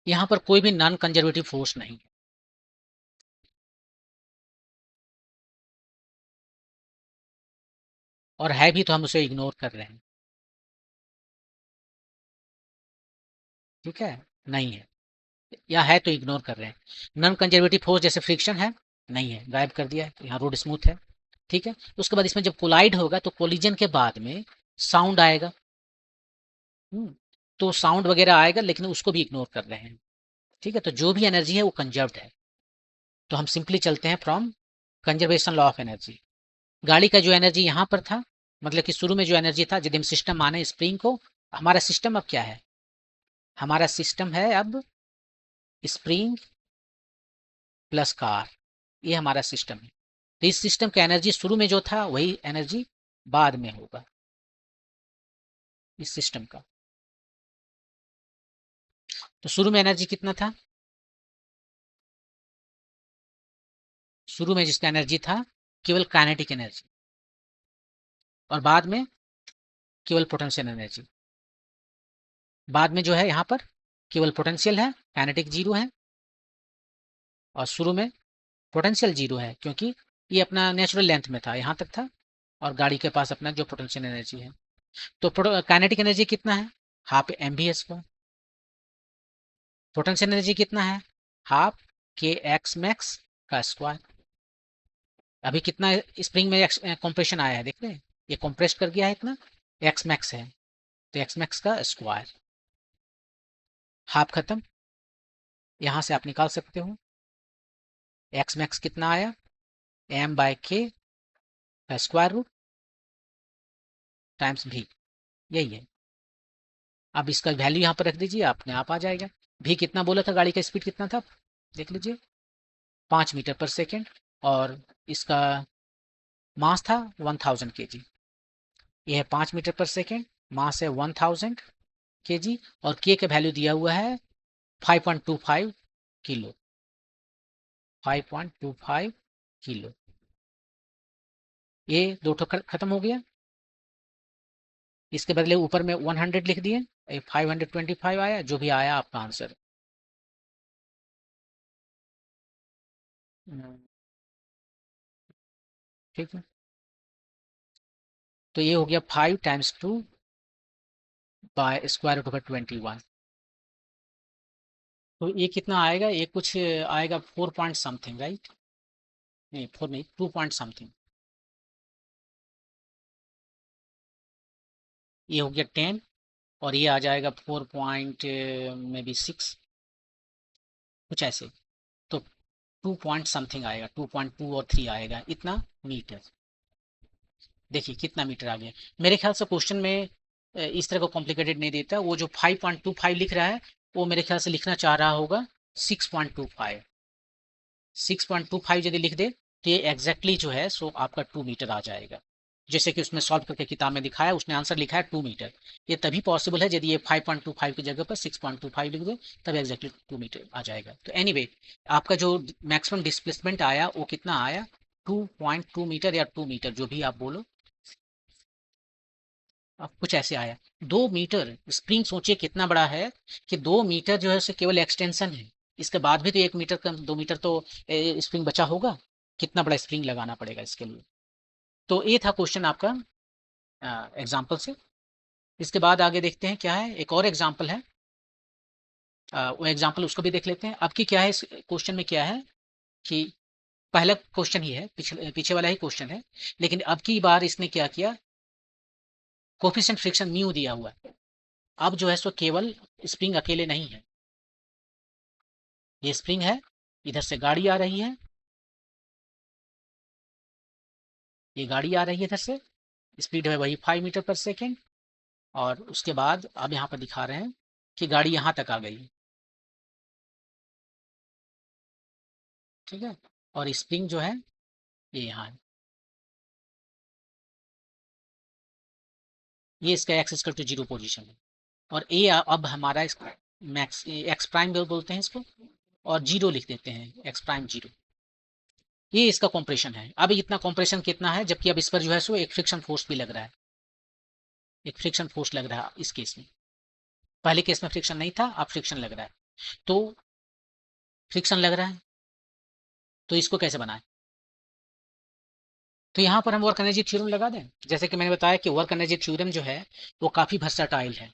यहाँ पर कोई भी नॉन कंजर्वेटिव फोर्स नहीं है, और है भी तो हम उसे इग्नोर कर रहे हैं। ठीक है, नहीं है, या है तो इग्नोर कर रहे हैं। नॉन कंजर्वेटिव फोर्स जैसे फ्रिक्शन है, नहीं है, गायब कर दिया है, तो यहाँ रोड स्मूथ है। ठीक है, उसके बाद इसमें जब कोलाइड होगा तो कोलिजन के बाद में साउंड आएगा। तो साउंड वगैरह आएगा, लेकिन उसको भी इग्नोर कर रहे हैं। ठीक है, तो जो भी एनर्जी है वो कंजर्व्ड है। तो हम सिंपली चलते हैं from conservation law of energy. गाड़ी का जो एनर्जी यहाँ पर था, मतलब कि शुरू में जो एनर्जी था, यदि हम सिस्टम माने स्प्रिंग को, हमारा सिस्टम अब क्या है? हमारा सिस्टम है अब स्प्रिंग प्लस कार, ये हमारा सिस्टम है। तो इस सिस्टम का एनर्जी शुरू में जो था वही एनर्जी बाद में होगा इस सिस्टम का। तो शुरू में एनर्जी कितना था? शुरू में जिसका एनर्जी था केवल काइनेटिक एनर्जी, और बाद में केवल पोटेंशियल एनर्जी। बाद में जो है यहाँ पर केवल पोटेंशियल है, काइनेटिक जीरो है, और शुरू में पोटेंशियल जीरो है क्योंकि ये अपना नेचुरल लेंथ में था, यहाँ तक था, और गाड़ी के पास अपना जो पोटेंशियल एनर्जी है। तो काइनेटिक एनर्जी कितना है? Half m v square. Potential energy कितना है? हाफ के एक्स मैक्स का स्क्वायर। अभी कितना स्प्रिंग में कंप्रेशन आया है, देख रहे हैं, ये कंप्रेस कर गया है इतना, एक्स मैक्स है, तो एक्स मैक्स का स्क्वायर। हाफ खत्म, यहां से आप निकाल सकते हो एक्स मैक्स कितना आया, एम बाय के का स्क्वायर रूट टाइम्स भी, यही है। अब इसका वैल्यू यहाँ पर रख दीजिए, अपने आप आ जाएगा। भी कितना बोला था, गाड़ी का स्पीड कितना था, देख लीजिए, 5 मीटर पर सेकेंड, और इसका मास था 1000 kg। ये है 5 मीटर पर सेकेंड, मास है 1000 kg, और के का वैल्यू दिया हुआ है 5.25 किलो, 5.25 किलो। ये दो ठो खत्म हो गया, इसके बदले ऊपर में 100 लिख दिए, 525 आया, जो भी आया आपका आंसर। ठीक है, तो ये हो गया 5 times 2 by square root over 21। तो ये कितना आएगा, ये कुछ आएगा 4 पॉइंट समथिंग, राइट? नहीं 4 नहीं, 2 पॉइंट समथिंग। ये हो गया 10, और ये आ जाएगा 4 पॉइंट मे बी 6, कुछ ऐसे। तो 2 पॉइंट समथिंग आएगा, 2.2 और 3 आएगा, इतना मीटर। देखिए कितना मीटर आ गया। मेरे ख्याल से क्वेश्चन में इस तरह का कॉम्प्लिकेटेड नहीं देता, वो जो 5.25 लिख रहा है वो मेरे ख्याल से लिखना चाह रहा होगा 6.25। 6.25 यदि लिख दे तो ये एग्जैक्टली जो है सो आपका 2 मीटर आ जाएगा। जैसे कि उसमें सॉल्व करके किताब में दिखाया, उसने आंसर लिखा है 2 मीटर। ये तभी पॉसिबल है यदि ये 5.25 की जगह पर 6.25 लिख दे, तब एग्जैक्टली 2 मीटर आ जाएगा। तो एनीवे आपका जो मैक्सिमम डिस्प्लेसमेंट आया वो कितना आया, 2.2 मीटर या 2 मीटर, जो भी आप बोलो। अब कुछ ऐसे आया 2 मीटर। स्प्रिंग सोचिए कितना बड़ा है, कि 2 मीटर जो है उसे केवल एक्सटेंशन है, इसके बाद भी तो 1 मीटर कम, 2 मीटर तो स्प्रिंग बचा होगा। कितना बड़ा स्प्रिंग लगाना पड़ेगा इसके लिए। तो ये था क्वेश्चन आपका एग्जाम्पल से। इसके बाद आगे देखते हैं क्या है, एक और एग्जाम्पल है, वो एग्जाम्पल उसको भी देख लेते हैं। अब की क्या है, इस क्वेश्चन में क्या है कि पहला क्वेश्चन ही है, पीछे पीछे वाला ही क्वेश्चन है, लेकिन अब की बार इसने क्या किया, कोफिशिएंट फ्रिक्शन म्यू दिया हुआ है। अब जो है सो केवल स्प्रिंग अकेले नहीं है, ये स्प्रिंग है, इधर से गाड़ी आ रही है, ये गाड़ी आ रही है इधर से, स्पीड है वही 5 मीटर पर सेकेंड, और उसके बाद अब यहाँ पर दिखा रहे हैं कि गाड़ी यहाँ तक आ गई, ठीक है, और स्प्रिंग जो है ये यहाँ है। ये इसका एक्स इक्वल टू 0 पोजीशन है, और ए अब हमारा इसको मैक्स एक्स प्राइम बोलते हैं इसको, और 0 लिख देते हैं, एक्स प्राइम 0। ये इसका कॉम्प्रेशन है। अब इतना कॉम्प्रेशन कितना है, जबकि अब इस पर जो है सो एक फ्रिक्शन फोर्स भी लग रहा है, एक फ्रिक्शन फोर्स लग रहा है इस केस में। पहले केस में फ्रिक्शन नहीं था, अब फ्रिक्शन लग रहा है। तो फ्रिक्शन लग रहा है, तो इसको कैसे बनाएं? तो यहाँ पर हम वर्क एनर्जी थ्योरम लगा दें। जैसे कि मैंने बताया कि वर्क एनर्जी थ्योरम जो है वो काफ़ी वर्सेटाइल है।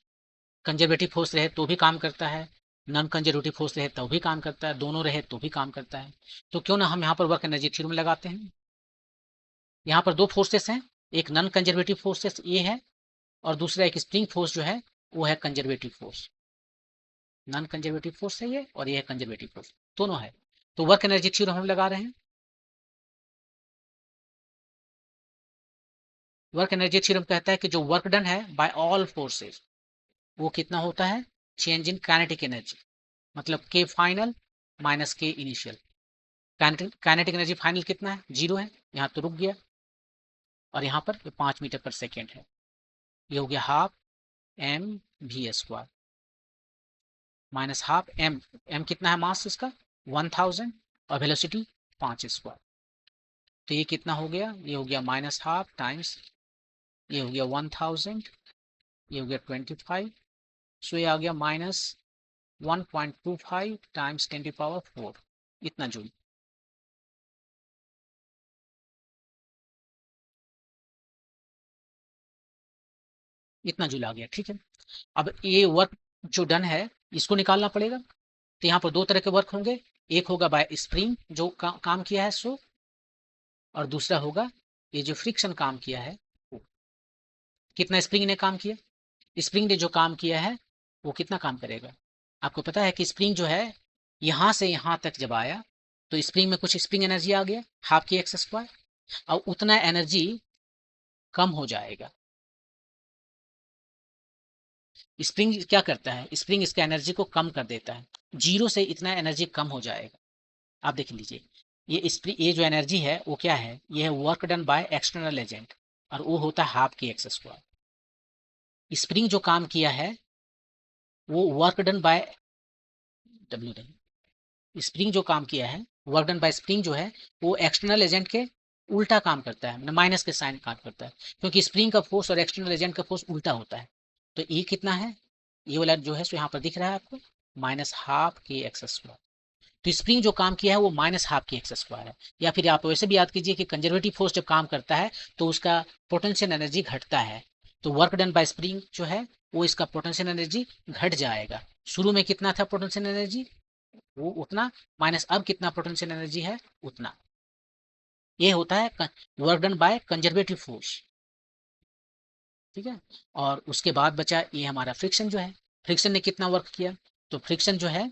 कंजर्वेटिव फोर्स रहे तो भी काम करता है, नॉन कंजर्वेटिव फोर्स रहे तो भी काम करता है, दोनों रहे तो भी काम करता है। तो क्यों ना हम यहाँ पर वर्क एनर्जी थ्योरम लगाते हैं। यहाँ पर दो फोर्सेस हैं, एक नॉन कंजर्वेटिव फोर्सेस ये है, और दूसरा एक स्प्रिंग फोर्स जो है वो है conservative force. Non conservative force है ये, और ये है कंजर्वेटिव फोर्स, दोनों है। तो वर्क एनर्जी थ्योरम हम लगा रहे हैं। वर्क एनर्जी थ्योरम कहता है कि जो वर्क डन है बाय ऑल फोर्सेस, वो कितना होता है, चेंज इन काइनेटिक एनर्जी, मतलब के फाइनल माइनस के इनिशियल। काइनेटिक एनर्जी फाइनल कितना है, 0 है, यहाँ तो रुक गया, और यहाँ पर 5 मीटर पर सेकेंड है। ये हो गया half m v square minus half m, m कितना है मास इसका 1000, और वेलोसिटी 5 स्क्वायर। तो ये कितना हो गया, ये हो गया -12 टाइम्स, ये हो गया 1000, ये हो गया 25, सो ये आ गया -1.25 टाइम्स 10⁴ इतना जूल। इतना जूल आ गया, ठीक है। अब ये वर्क जो डन है इसको निकालना पड़ेगा। तो यहाँ पर दो तरह के वर्क होंगे, एक होगा बाय स्प्रिंग जो काम किया है सो, और दूसरा होगा ये जो फ्रिक्शन काम किया है वो। कितना स्प्रिंग ने काम किया, स्प्रिंग ने जो काम किया है वो कितना काम करेगा। आपको पता है कि स्प्रिंग जो है यहां से यहां तक जब आया तो स्प्रिंग में कुछ स्प्रिंग एनर्जी आ गया हाफ की एक्स स्क्वायर, और उतना एनर्जी कम हो जाएगा। स्प्रिंग क्या करता है, स्प्रिंग इसका एनर्जी को कम कर देता है, जीरो से इतना एनर्जी कम हो जाएगा। आप देख लीजिए, ये स्प्रिंग, ये जो एनर्जी है वो क्या है, ये है work done by external agent, और वो होता है हाफ की एक्स स्क्वायर। स्प्रिंग जो काम किया है वो work done by W done, spring जो काम किया है, वर्क डन बाय स्प्रिंग जो है वो एक्सटर्नल एजेंट के उल्टा काम करता है, माइनस के साइन काम करता है, क्योंकि स्प्रिंग का फोर्स और एक्सटर्नल एजेंट का फोर्स उल्टा होता है। तो ये कितना है, ये वाला जो है सो यहाँ पर दिख रहा है आपको, -12 के एक्स स्क्वायर। तो स्प्रिंग जो काम किया है वो -12 के एक्स स्क्वायर है। या फिर आप वैसे भी याद कीजिए कि कंजर्वेटिव फोर्स जब काम करता है तो उसका पोटेंशियल एनर्जी घटता है। तो वर्क डन बाय स्प्रिंग जो है वो इसका पोटेंशियल एनर्जी घट जाएगा। शुरू में कितना था पोटेंशियल एनर्जी, वो उतना, माइनस अब कितना पोटेंशियल एनर्जी है उतना। ये होता है work done by conservative force, ठीक है। और उसके बाद बचा ये हमारा फ्रिक्शन जो है, फ्रिक्शन ने कितना वर्क किया, तो फ्रिक्शन जो है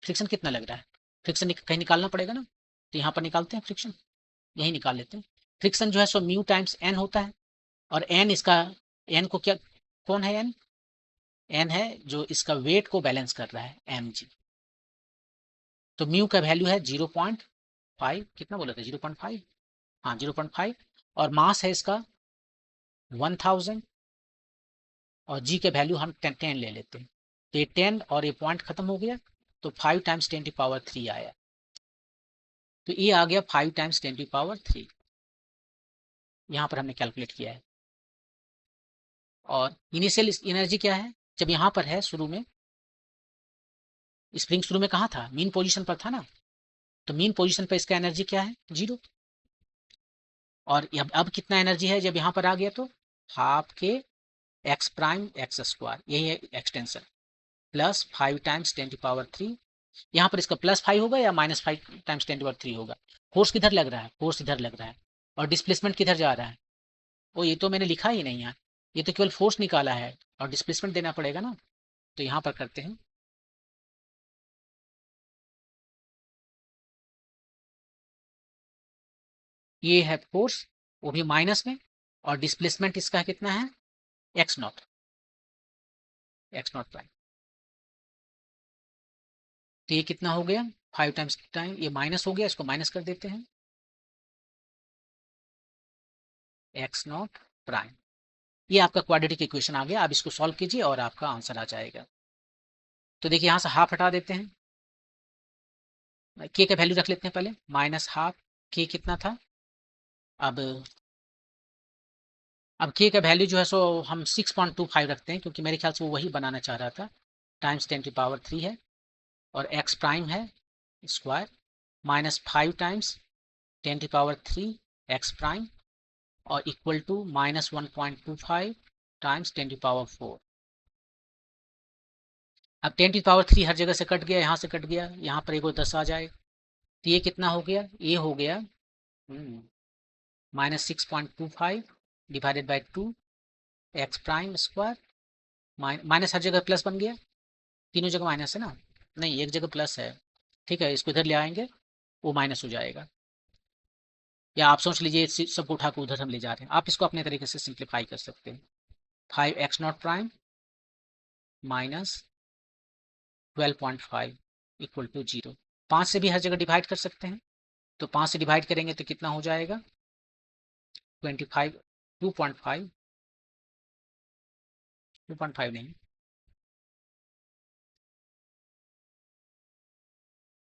फ्रिक्शन कितना लग रहा है, फ्रिक्शन कहीं निकालना पड़ेगा ना, तो यहाँ पर निकालते हैं फ्रिक्शन, यही निकाल लेते हैं। फ्रिक्शन जो है सो म्यू टाइम्स एन होता है, और एन इसका, एन को क्या, कौन है एन, एन है जो इसका वेट को बैलेंस कर रहा है, एम जी। तो म्यू का वैल्यू है 0.5, कितना बोला था 0.5, हाँ 0.5, और मास है इसका 1000, और जी के वैल्यू हम 10 ले लेते हैं। तो ये 10 और ये पॉइंट खत्म हो गया, तो 5 टाइम्स 10⁻³ आया। तो ये आ गया 5 टाइम्स 10⁻³, यहाँ पर हमने कैलकुलेट किया है। और इनिशियल एनर्जी क्या है, जब यहाँ पर है शुरू में, स्प्रिंग शुरू में कहाँ था, मीन पोजीशन पर था ना, तो मीन पोजीशन पर इसका एनर्जी क्या है, 0। और अब कितना एनर्जी है जब यहाँ पर आ गया, तो हाफ के एक्स प्राइम एक्स स्क्वायर, यही है एक्सटेंशन, प्लस 5 टाइम्स 10⁻³। यहाँ पर इसका +5 होगा या -5 टाइम्स 10⁻³ होगा। फोर्स किधर लग रहा है, फोर्स इधर लग रहा है, और डिस्प्लेसमेंट किधर जा रहा है, वो ये तो मैंने लिखा ही नहीं है, ये तो केवल फोर्स निकाला है, और डिस्प्लेसमेंट देना पड़ेगा ना। तो यहाँ पर करते हैं, ये है फोर्स, वो भी माइनस में, और डिस्प्लेसमेंट इसका कितना है, x0, x0 प्राइम। तो ये कितना हो गया, 5 टाइम्स टाइम, ये माइनस हो गया, इसको माइनस कर देते हैं, x0 प्राइम। ये आपका क्वाड्रेटिक इक्वेशन आ गया। आप इसको सॉल्व कीजिए और आपका आंसर आ जाएगा। तो देखिए यहाँ से हाफ हटा देते हैं, के का वैल्यू रख लेते हैं पहले, -12 के कितना था, अब के का वैल्यू जो है सो हम 6.25 रखते हैं, क्योंकि मेरे ख्याल से वो वही बनाना चाह रहा था, टाइम्स 10⁻³ है, और एक्स प्राइम है स्क्वायर, -5 टाइम्स 10⁻³ एक्स प्राइम, और इक्वल टू -1.25 टाइम्स 10⁻⁴। अब 10⁻³ हर जगह से कट गया, यहाँ से कट गया, यहाँ पर एक 10 आ जाए, तो ये कितना हो गया, ये हो गया -6.25 divided by 2 x prime square, minus हर जगह प्लस बन गया, तीनों जगह माइनस है ना, नहीं एक जगह प्लस है, ठीक है, इसको इधर ले आएंगे, वो माइनस हो जाएगा। या आप सोच लीजिए सबको उठा कर उधर हम ले जा रहे हैं, आप इसको अपने तरीके से सिंप्लीफाई कर सकते हैं। 5x0 prime minus 12.5 equal to 0। 5 से भी हर जगह डिवाइड कर सकते हैं, तो 5 से डिवाइड करेंगे तो कितना हो जाएगा, 25, 2.5, 2.5 नहीं,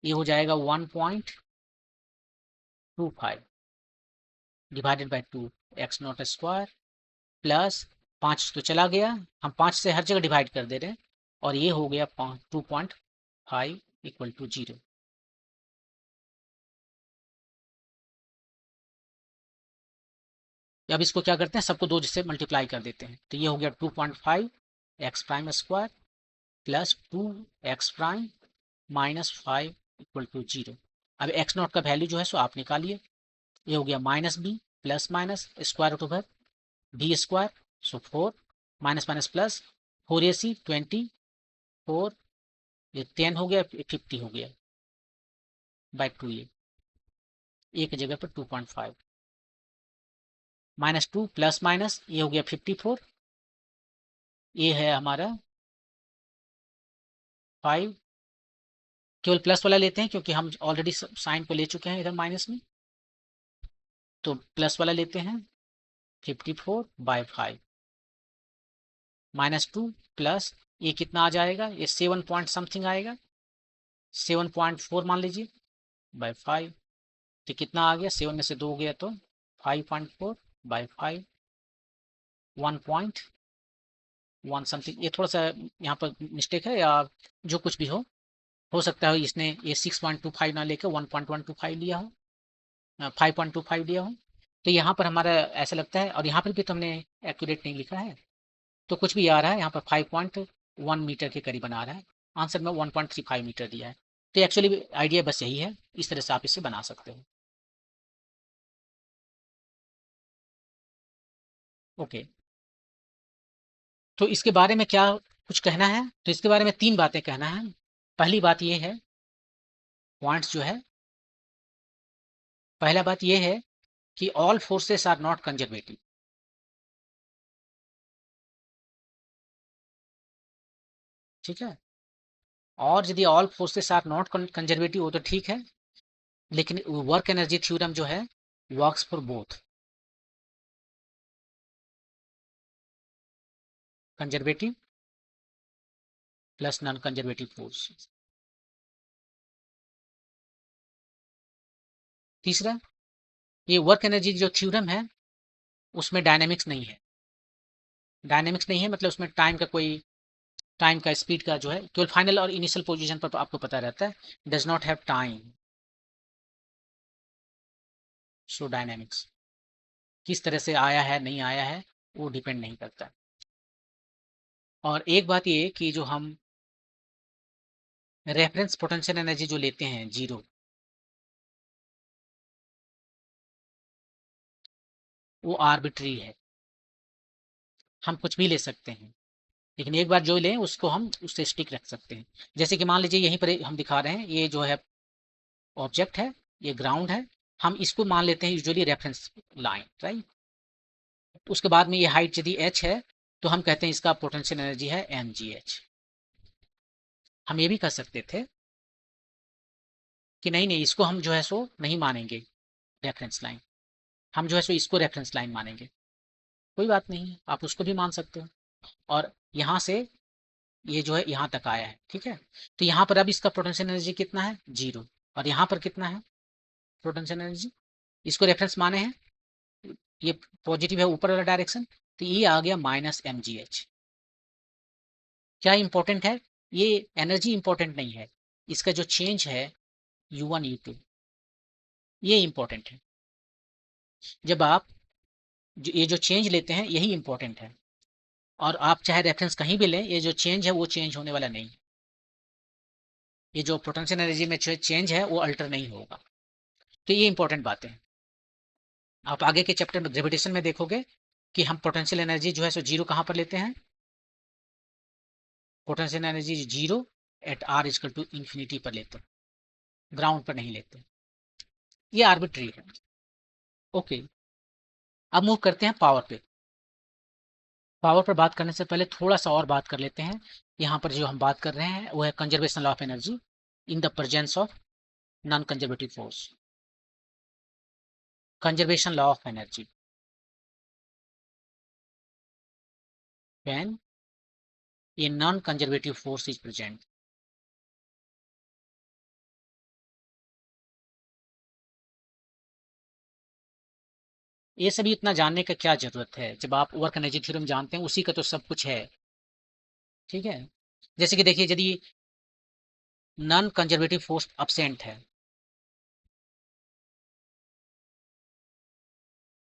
ये हो जाएगा 1.25 divided by 2 x not square plus 5 तो चला गया, हम 5 से हर जगह डिवाइड कर दे रहे हैं, और ये हो गया 2.5 इक्वल टू 0। अब इसको क्या करते हैं, सबको 2 से मल्टीप्लाई कर देते हैं, तो ये हो गया 2.5 x prime square plus 2 x prime minus 5 equal to 0। अब एक्स नॉट का वैल्यू जो है सो आप निकालिए, ये हो गया minus B plus minus square root over B square, so 4 minus minus plus 4ac 24, ये 10 हो गया, 50 हो गया बाई 2, ये एक जगह पर 2.5 माइनस 2 प्लस माइनस ये हो गया 54, ये है हमारा 5, केवल प्लस वाला लेते हैं क्योंकि हम ऑलरेडी साइन को ले चुके हैं इधर माइनस में, तो प्लस वाला लेते हैं 54/5 माइनस 2 प्लस ये कितना आ जाएगा, ये 7 पॉइंट समथिंग आएगा, 7.4 मान लीजिए बाय 5, तो कितना आ गया, 7 में से 2 गया तो 5.4/5 1.1 समथिंग। ये थोड़ा सा यहाँ पर मिस्टेक है या जो कुछ भी हो सकता है इसने ये 6.25 ना लेकर 1.125 लिया हो, 5.25 लिया हो, तो यहाँ पर हमारा ऐसा लगता है, और यहाँ पर भी तो हमने एक्यूरेट नहीं लिखा है, तो कुछ भी आ रहा है यहाँ पर 5.1 मीटर के करीब बना रहा है, आंसर में 1.35 मीटर दिया है। तो एक्चुअली आइडिया बस यही है, इस तरह से आप इसे बना सकते हो। ओके, तो इसके बारे में क्या कुछ कहना है, तो इसके बारे में 3 बातें कहना है। पहली बात ये है, पॉइंट्स जो है, पहला बात ये है कि all forces are not conservative, ठीक है, और यदि all forces are not conservative हो तो ठीक है, लेकिन वर्क एनर्जी थ्योरम जो है works for both conservative plus non conservative force. तीसरा, ये वर्क एनर्जी जो थ्योरम है उसमें डायनेमिक्स नहीं है, डायनेमिक्स नहीं है मतलब उसमें टाइम का स्पीड का जो है केवल फाइनल और इनिशियल पोजीशन पर आपको पता रहता है, does not have time, so dynamics किस तरह से आया है नहीं आया है वो डिपेंड नहीं करता। और एक बात ये कि जो हम रेफरेंस पोटेंशियल एनर्जी जो लेते हैं 0, वो आर्बिट्री है, हम कुछ भी ले सकते हैं, लेकिन एक बार जो लें उसको हम उससे स्टिक रख सकते हैं। जैसे कि मान लीजिए यहीं पर हम दिखा रहे हैं, ये जो है ऑब्जेक्ट है, ये ग्राउंड है, हम इसको मान लेते हैं यूजुअली रेफरेंस लाइन, राइट, उसके बाद में ये हाइट यदि h है तो हम कहते हैं इसका पोटेंशियल एनर्जी है mgh। हम ये भी कह सकते थे कि नहीं नहीं इसको हम जो है सो नहीं मानेंगे रेफरेंस लाइन, हम जो है सो इसको रेफरेंस लाइन मानेंगे, कोई बात नहीं है, आप उसको भी मान सकते हो। और यहाँ से ये जो है यहाँ तक आया है, ठीक है, तो यहाँ पर अब इसका पोटेंशियल एनर्जी कितना है 0, और यहाँ पर कितना है पोटेंशियल एनर्जी, इसको रेफरेंस माने हैं, ये पॉजिटिव है ऊपर वाला डायरेक्शन, तो ये आ गया -mgh। क्या इंपॉर्टेंट है, ये एनर्जी इंपॉर्टेंट नहीं है, इसका जो चेंज है u1 u2 ये इंपॉर्टेंट है। जब आप ये जो चेंज लेते हैं यही इंपॉर्टेंट है, और आप चाहे रेफरेंस कहीं भी लें, ये जो चेंज है वो चेंज होने वाला नहीं, ये जो पोटेंशियल एनर्जी में चेंज है वो अल्टर नहीं होगा, तो ये इंपॉर्टेंट बातें हैं। आप आगे के चैप्टर में ग्रेविटेशन में देखोगे कि हम पोटेंशियल एनर्जी जो है सो 0 कहाँ पर लेते हैं, पोटेंशियल एनर्जी 0 एट r=∞ पर लेते हैं, ग्राउंड पर नहीं लेते, ये आर्बिट्री है। ओके, अब मूव करते हैं पावर पे। पावर पर बात करने से पहले थोड़ा सा और बात कर लेते हैं, यहाँ पर जो हम बात कर रहे हैं वो है conservation law of energy in the presence of non conservative force. Conservation law of energy, when a non-conservative force is present, ये सभी इतना जानने का क्या जरूरत है, जब आप वर्क एनर्जी थ्योरम जानते हैं, उसी का तो सब कुछ है। ठीक है, जैसे कि देखिए, यदि नॉन कंजर्वेटिव फोर्स अब्सेंट है,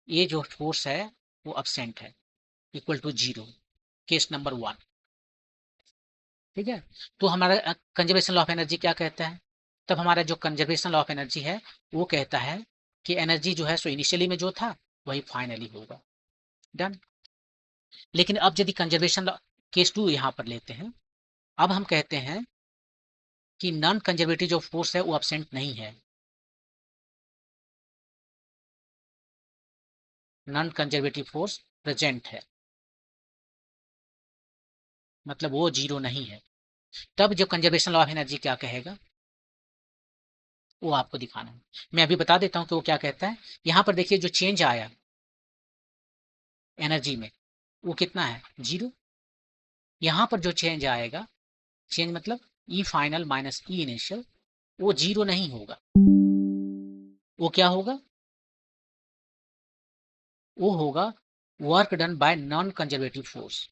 ये जो फोर्स है वो अब्सेंट है, equal to zero, case number 1। ठीक है, तो हमारा कंजर्वेशन लॉ ऑफ एनर्जी क्या कहता है? तब हमारा जो कंजर्वेशन लॉ ऑफ एनर्जी है वो कहता है कि एनर्जी जो है सो इनिशियली में जो था वही फाइनली होगा। डन। लेकिन अब यदि कंजर्वेशन लॉ केस 2 यहां पर लेते हैं, अब हम कहते हैं कि नॉन कंजर्वेटिव जो फोर्स है वो अब्सेंट नहीं है, नॉन कंजर्वेटिव फोर्स प्रेजेंट है, मतलब वो जीरो नहीं है। तब जो कंजर्वेशन लॉ ऑफ एनर्जी क्या कहेगा वो आपको दिखाना है। मैं अभी बता देता हूं कि वो क्या कहता है। यहां पर देखिए, जो चेंज आया एनर्जी में वो कितना है, जीरो। यहां पर जो चेंज आएगा, चेंज मतलब ई फाइनल माइनस ई इनिशियल, वो जीरो नहीं होगा। वो क्या होगा? वो होगा work done by non conservative force,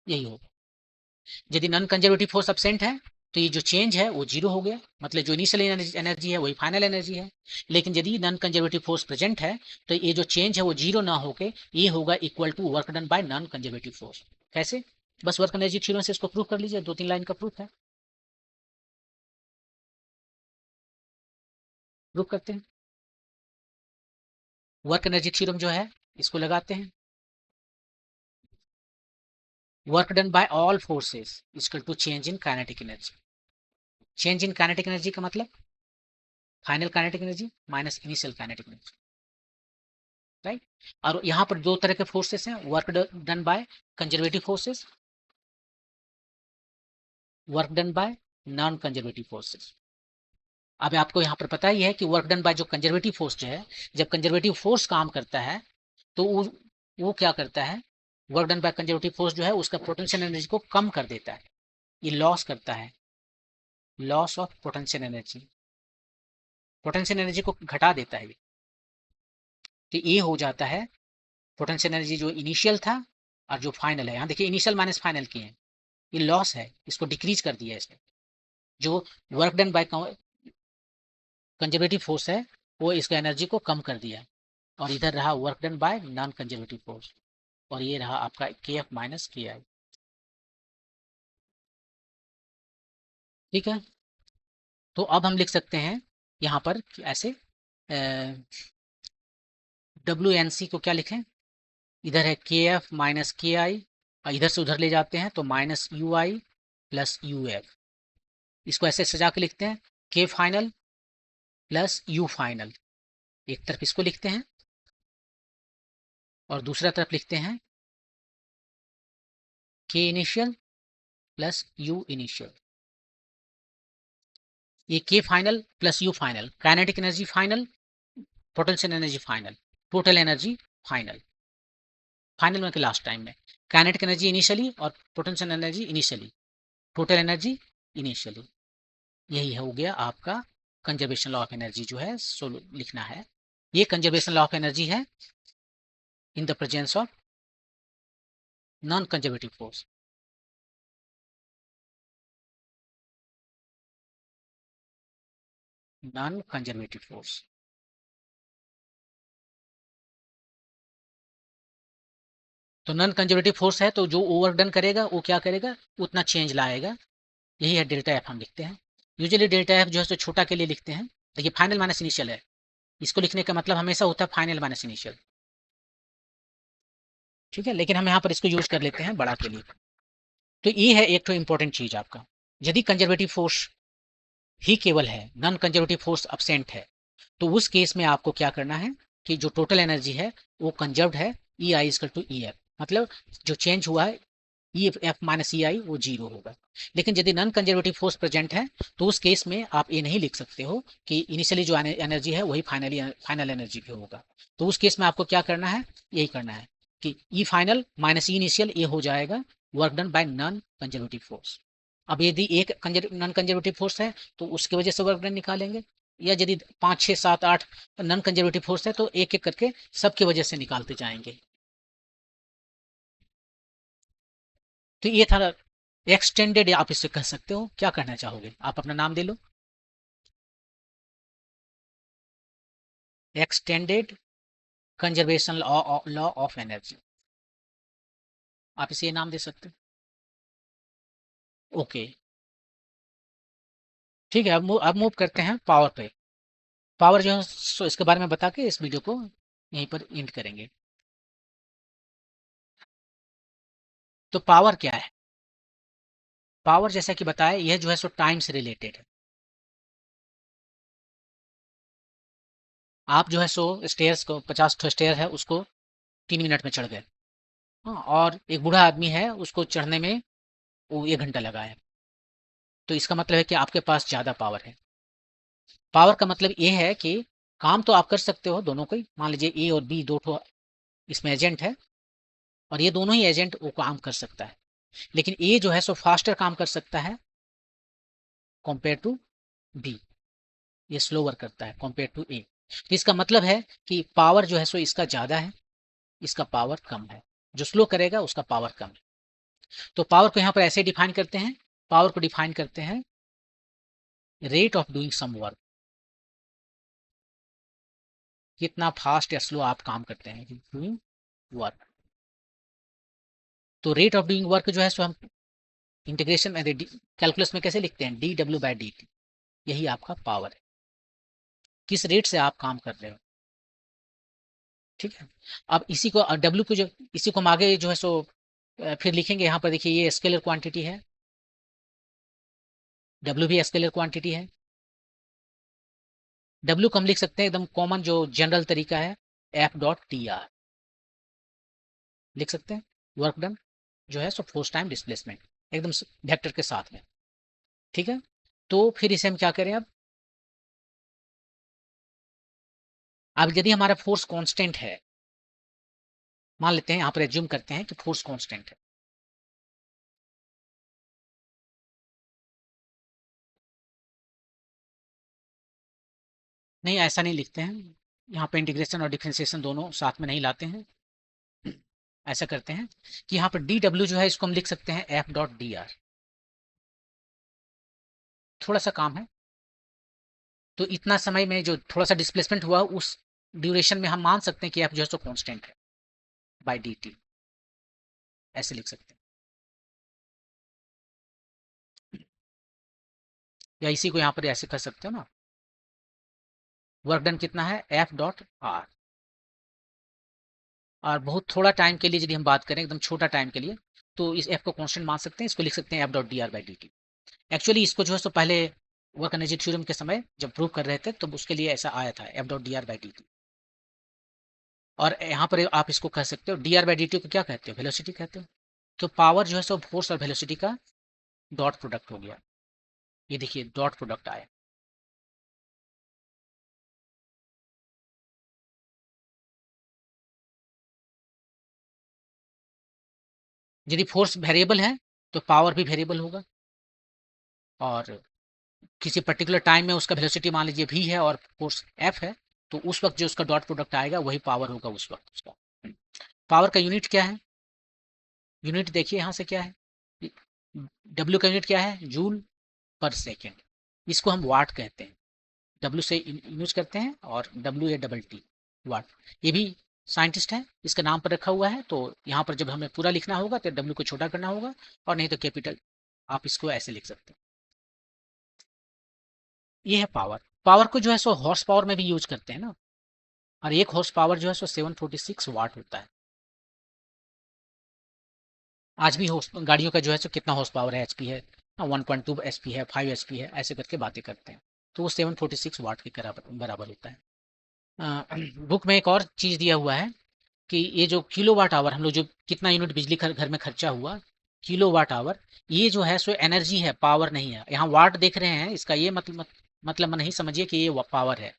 यही होगा। यदि नॉन कंजर्वेटिव फोर्स अब्सेंट है तो ये जो चेंज है वो जीरो हो गया, मतलब जो इनिशियल एनर्जी है वही फाइनल एनर्जी है। लेकिन यदि नॉन कंजर्वेटिव फोर्स प्रेजेंट है तो ये जो चेंज है वो जीरो ना होके ये होगा equal to work done by non conservative force. कैसे? बस वर्क एनर्जी थ्योरम से इसको प्रूव कर लीजिए, 2-3 लाइन का प्रूफ है। प्रूफ करते हैं। वर्क एनर्जी थ्योरम जो है इसको लगाते हैं। Work done by all forces equal to change in kinetic energy. Change in kinetic energy का मतलब final kinetic energy minus initial kinetic energy, right. और यहाँ पर दो तरह के फोर्सेस हैं, work done by conservative forces, work done by non conservative forces. अब आपको यहाँ पर पता ही है कि वर्क डन बाय जो कंजर्वेटिव फोर्स जो है, जब कंजर्वेटिव फोर्स काम करता है तो वो क्या करता है, work done by conservative force जो है उसका पोटेंशियल एनर्जी को कम कर देता है, ये लॉस करता है, loss of potential energy, potential energy को घटा देता है। तो ये हो जाता है पोटेंशियल एनर्जी जो इनिशियल था और जो फाइनल है, यहाँ देखिए इनिशियल माइनस फाइनल की है, ये लॉस है, इसको डिक्रीज कर दिया है इसने। जो work done by conservative force है वो इसका एनर्जी को कम कर दिया, और इधर रहा work done by non conservative force, और ये रहा आपका के एफ माइनस के आई। ठीक है, तो अब हम लिख सकते हैं यहाँ पर ऐसे, डब्ल्यू एन सी को क्या लिखें, इधर है के एफ माइनस के आई, और इधर से उधर ले जाते हैं तो minus you I plus U F. इसको ऐसे सजा के लिखते हैं, के फाइनल प्लस यू फाइनल, एक तरफ इसको लिखते हैं और दूसरा तरफ लिखते हैं के इनिशियल प्लस यू इनिशियल। ये के final plus you final, kinetic energy final, potential energy final, total energy final. Final में लास्ट टाइम में काइनेटिक एनर्जी इनिशियली और potential energy initially, total energy initially. यही हो गया आपका कंजर्वेशन लॉ ऑफ एनर्जी जो है सो लिखना है। ये कंजर्वेशन लॉ ऑफ एनर्जी है in the presence of non conservative force. Non conservative force, तो नॉन कंजर्वेटिव फोर्स है तो जो ओवर डन करेगा वो क्या करेगा, उतना चेंज लाएगा। यही है डेल्टा एफ हम लिखते हैं। यूजुअली डेल्टा एफ जो है तो छोटा के लिए लिखते हैं। देखिए फाइनल माइनस इनिशियल है, इसको लिखने का मतलब हमेशा होता है फाइनल माइनस इनिशियल। ठीक है, लेकिन हम यहाँ पर इसको यूज कर लेते हैं बड़ा के लिए। तो ये है एक तो इंपॉर्टेंट चीज आपका, यदि कंजर्वेटिव फोर्स ही केवल है, नॉन कंजर्वेटिव फोर्स अब्सेंट है, तो उस केस में आपको क्या करना है कि जो टोटल एनर्जी है वो कंजर्व्ड है, ई I equal to E F, मतलब जो चेंज हुआ है ई एफ माइनस ई आई वो जीरो होगा। लेकिन यदि नॉन कंजर्वेटिव फोर्स प्रेजेंट है तो उस केस में आप ये नहीं लिख सकते हो कि इनिशियली जो एनर्जी है वही फाइनल एनर्जी भी होगा। तो उस केस में आपको क्या करना है, यही करना है कि ई फाइनल माइनस ई इनिशियल ये हो जाएगा work done by non conservative force. अब यदि एक नॉन कंजर्वेटिव फोर्स है तो उसकी वजह से वर्क डन निकालेंगे, या यदि 5 6 7 8 नॉन कंजर्वेटिव फोर्स है तो एक एक करके सबकी वजह से निकालते जाएंगे। तो ये था एक्सटेंडेड, आप इसे कह सकते हो। क्या कहना चाहोगे, आप अपना नाम दे लो। Extended conservation law of energy, आप इसे ये नाम दे सकते हो। ओके, ठीक है। अब मूव करते हैं पावर पे। पावर जो है सो इसके बारे में बता के इस वीडियो को यहीं पर एंड करेंगे। तो पावर क्या है? पावर जैसा कि बताया, यह जो है सो टाइम से रिलेटेड है। आप जो है सो स्टेयर्स को 50 स्टेयर है उसको 3 मिनट में चढ़ गए। हाँ, और एक बूढ़ा आदमी है उसको चढ़ने में वो 1 घंटा लगा है। तो इसका मतलब है कि आपके पास ज़्यादा पावर है। पावर का मतलब ये है कि काम तो आप कर सकते हो दोनों को ही। मान लीजिए ए और बी दो ठो इसमें एजेंट है, और ये दोनों ही एजेंट वो काम कर सकता है, लेकिन ए जो है सो फास्टर काम कर सकता है कंपेयर टू बी। ये स्लोवर करता है कंपेयर टू ए। तो इसका मतलब है कि पावर जो है सो इसका ज़्यादा है, इसका पावर कम है। जो स्लो करेगा उसका पावर कम है। तो पावर को यहाँ पर ऐसे डिफाइन करते हैं। पावर को डिफाइन करते हैं rate of doing some work, कितना फास्ट या स्लो आप काम करते हैं डूइंग वर्क। तो रेट ऑफ डूइंग वर्क जो है सो हम इंटीग्रेशन में कैलकुलस में कैसे लिखते हैं, D W by D T. यही आपका पावर है, किस रेट से आप काम कर रहे हो। ठीक है। अब इसी को डब्ल्यू को जो इसी को हम आगे जो है सो फिर लिखेंगे। यहाँ पर देखिए ये स्केलर क्वांटिटी है, डब्ल्यू भी स्केलर क्वांटिटी है। डब्ल्यू को हम लिख सकते हैं एकदम कॉमन जो जनरल तरीका है, एफ डॉट टी आर लिख सकते हैं। वर्क डन जो है सो फोर्स टाइम डिस्प्लेसमेंट एकदम वेक्टर के साथ में। ठीक है। तो फिर इसे हम क्या करें अब यदि हमारा फोर्स कांस्टेंट है, मान लेते हैं यहाँ पर एज्यूम करते हैं कि फोर्स कांस्टेंट है। नहीं, ऐसा नहीं लिखते हैं। यहाँ पे इंटीग्रेशन और डिफरेंशिएशन दोनों साथ में नहीं लाते हैं। ऐसा करते हैं कि यहाँ पर डी डब्ल्यू जो है इसको हम लिख सकते हैं एफ डॉट डी आर। थोड़ा सा काम है, तो इतना समय में जो थोड़ा सा डिस्प्लेसमेंट हुआ उस ड्यूरेशन में हम मान सकते हैं कि एफ जो है सो कॉन्स्टेंट है बाई डी टी। ऐसे लिख सकते हैं, या इसी को यहाँ पर ऐसे कर सकते हो ना। वर्क डन कितना है, एफ डॉट आर। और बहुत थोड़ा टाइम के लिए यदि हम बात करें, एकदम छोटा टाइम के लिए, तो इस एफ को कांस्टेंट मान सकते हैं। इसको लिख सकते हैं F dot D R by D T. Actually इसको जो है सो पहले वर्क एनर्जी थ्योरम के समय जब प्रूव कर रहे थे तो उसके लिए ऐसा आया था, F dot D R by D T. और यहाँ पर आप इसको कह सकते हो D R by D T को क्या कहते हो, वेलोसिटी कहते हो। तो पावर जो है सो फोर्स और वेलोसिटी का डॉट प्रोडक्ट हो गया। ये देखिए डॉट प्रोडक्ट आया। यदि फोर्स वेरिएबल है तो पावर भी वेरिएबल होगा, और किसी पर्टिकुलर टाइम में उसका वेलोसिटी मान लीजिए v है और फोर्स f है, तो उस वक्त जो उसका डॉट प्रोडक्ट आएगा वही पावर होगा उस वक्त उसका। पावर का यूनिट क्या है, यूनिट देखिए यहाँ से क्या है, W का यूनिट क्या है, जूल पर सेकेंड। इसको हम वाट कहते हैं, W से यूज करते हैं, और WATT वाट। ये भी साइंटिस्ट है, इसका नाम पर रखा हुआ है। तो यहाँ पर जब हमें पूरा लिखना होगा तो W को छोटा करना होगा, और नहीं तो कैपिटल आप इसको ऐसे लिख सकते हैं। ये है पावर। पावर को जो है सो हॉर्स पावर में भी यूज करते हैं ना, और एक हॉर्स पावर जो है सो 746 वाट होता है। आज भी गाड़ियों का जो है सो कितना हॉर्स पावर है, एचपी है, 1.2 एचपी है, 5 एचपी है, ऐसे करके बातें करते हैं। तो वो 746 वाट के बराबर होता है। बुक में एक और चीज़ दिया हुआ है कि ये जो किलो वाट आवर, हम लोग जो कितना यूनिट बिजली घर में खर्चा हुआ, किलो वाट आवर, ये जो है सो एनर्जी है, पावर नहीं है। यहाँ वाट देख रहे हैं, इसका ये मतलब नहीं समझिए कि ये पावर है,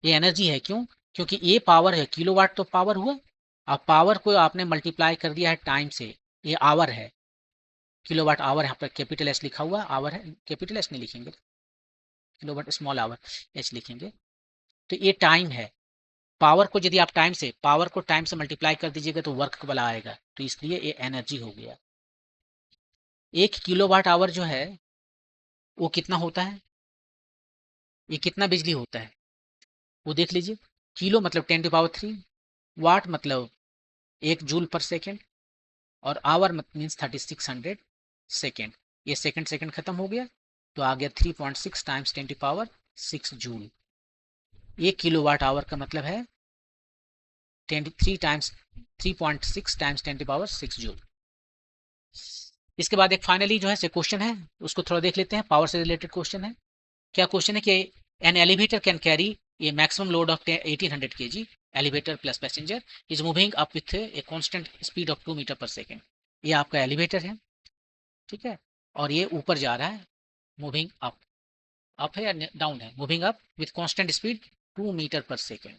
ये एनर्जी है। क्यों? क्योंकि ये पावर है, किलो वाट तो पावर हुआ। अब पावर को आपने मल्टीप्लाई कर दिया है टाइम से, ये आवर है। किलो वाट आवर यहाँ पर कैपिटल एस लिखा हुआ, आवर है, कैपिटल एस नहीं लिखेंगे। किलोवाट स्मॉल आवर, एच लिखेंगे। तो ये टाइम है। पावर को यदि आप पावर को टाइम से मल्टीप्लाई कर दीजिएगा तो वर्क वाला आएगा, तो इसलिए ये एनर्जी हो गया। 1 किलोवाट आवर जो है वो कितना होता है, ये कितना बिजली होता है वो देख लीजिए। किलो मतलब 10⁻3, वाट मतलब 1 जूल/सेकेंड, और आवर मीन्स 3600 सेकेंड। ये सेकेंड सेकेंड खत्म हो गया तो आ गया 3.6 टाइम्स 10⁻6 जूल। 1 किलोवाट आवर का मतलब है 3.6 टाइम्स 10⁻6 जूल। इसके बाद एक फाइनली जो है क्वेश्चन है, उसको थोड़ा देख लेते हैं। पावर से रिलेटेड क्वेश्चन है। क्या क्वेश्चन है कि an elevator can carry A maximum load of 1800 kg, elevator plus passenger is moving up with a constant speed of 2 मीटर/सेकेंड। ये आपका एलिवेटर है, ठीक है, और ये ऊपर जा रहा है, मूविंग अप, अप है या डाउन है, moving up with constant speed 2 metre per second.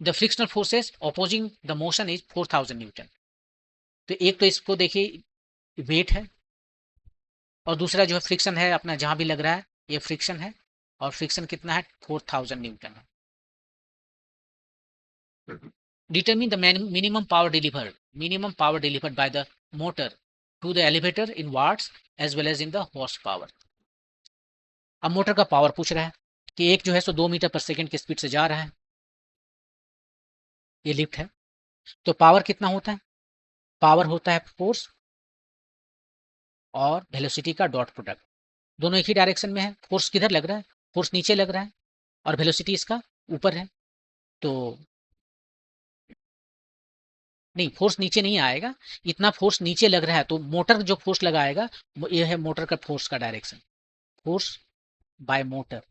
The frictional forces opposing the motion is 4000 newton. तो एक तो इसको देखिए वेट है, और दूसरा जो है फ्रिक्शन है अपना, जहां भी लग रहा है ये फ्रिक्शन है, और फ्रिक्शन कितना है 4000 न्यूटन है। Determine the minimum power delivered by the motor to the elevator in watts as well as in the horsepower। अब मोटर का पावर पूछ रहा है कि एक जो है 2 मीटर/सेकेंड की स्पीड से जा रहा है, ये लिफ्ट है, तो पावर कितना होता है, पावर होता है फोर्स और वेलोसिटी का डॉट प्रोडक्ट, दोनों एक ही डायरेक्शन में है। फोर्स किधर लग रहा है, फोर्स नीचे लग रहा है, और वेलोसिटी इसका ऊपर है। तो नहीं, फोर्स नीचे नहीं आएगा, इतना फोर्स नीचे लग रहा है तो मोटर जो फोर्स लगाएगा ये है मोटर का फोर्स का डायरेक्शन, फोर्स बाय मोटर,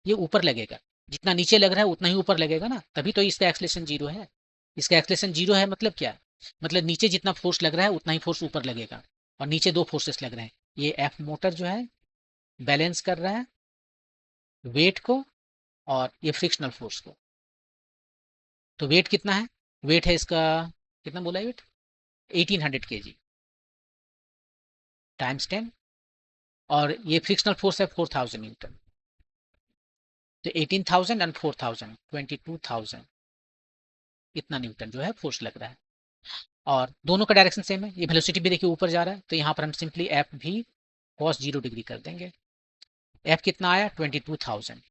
ये ऊपर लगेगा, जितना नीचे लग रहा है उतना ही ऊपर लगेगा ना, तभी तो इसका एक्सलेशन 0 है। इसका एक्सलेशन 0 है मतलब क्या, मतलब नीचे जितना फोर्स लग रहा है उतना ही फोर्स ऊपर लगेगा, और नीचे 2 फोर्सेस लग रहे हैं। ये एफ मोटर जो है बैलेंस कर रहा है वेट को और ये फ्रिक्शनल फोर्स को। तो वेट कितना है, वेट है इसका, कितना बोला वेट, 1800 kg टाइम्स 10, और ये फ्रिक्शनल फोर्स है 4000 न्यूटन। तो 18,000 एंड 4000 22,000 इतना न्यूटन जो है फोर्स लग रहा है, और दोनों का डायरेक्शन सेम है। ये वेलोसिटी भी देखिए ऊपर जा रहा है, तो यहाँ पर हम सिंपली एफ भी cos 0 डिग्री कर देंगे। एफ कितना आया 22,000,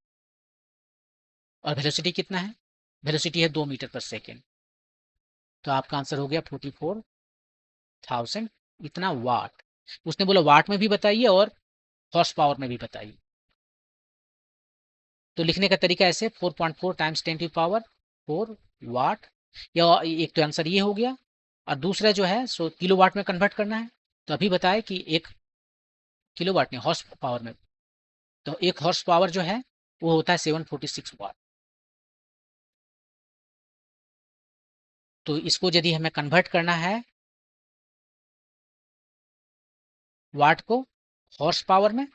और वेलोसिटी कितना है, वेलोसिटी है 2 मीटर/सेकेंड, तो आपका आंसर हो गया 44,000 इतना वाट। उसने बोला वाट में भी बताइए और हॉर्स पावर में भी बताइए। तो लिखने का तरीका ऐसे 4.4 टाइम्स 10⁻4 वाट, या एक तो आंसर ये हो गया, और दूसरा जो है किलोवाट में कन्वर्ट करना है। तो अभी बताए कि 1 किलोवाट नहीं, हॉर्स पावर में, तो 1 हॉर्स पावर जो है वो होता है 746 वाट। तो इसको यदि हमें कन्वर्ट करना है वाट को हॉर्स पावर में,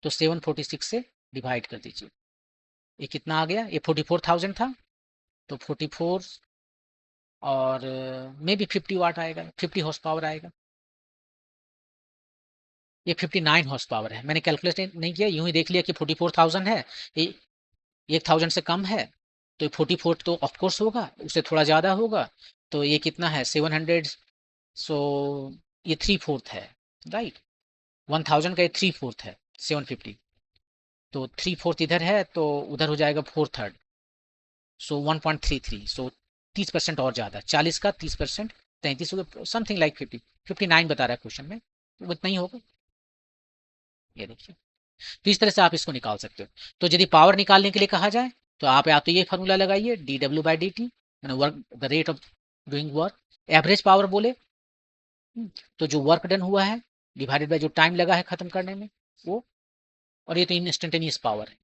तो 746 से डिवाइड कर दीजिए। ये कितना आ गया, ये 44,000 था, तो 44 और मे बी 50 वाट आएगा, 50 हॉर्स पावर आएगा। ये 59 हॉर्स पावर है, मैंने कैलकुलेट नहीं किया, यूं ही देख लिया कि 44,000 है, ये 1000 से कम है, तो 44 तो ऑफकोर्स होगा, उससे थोड़ा ज़्यादा होगा, तो ये कितना है 700, सो ये 3/4 है, राइट। 1000 का ये 3/4 है 750, तो 3/4 इधर है तो उधर हो जाएगा 4/3, सो 1.33, सो 30% और ज़्यादा, 40 का 30%, 33 समथिंग लाइक 59 बता रहा है क्वेश्चन में, तो इतना ही होगा। ये देखिए, तो इस तरह से आप इसको निकाल सकते हो। तो यदि पावर निकालने के लिए कहा जाए तो आप या तो ये फार्मूला लगाइए dw/dt, work the rate of doing work, average power बोले तो जो वर्क डन हुआ है डिवाइडेड बाय जो टाइम लगा है खत्म करने में वो, और ये तो इंस्टेंटेनियस पावर है।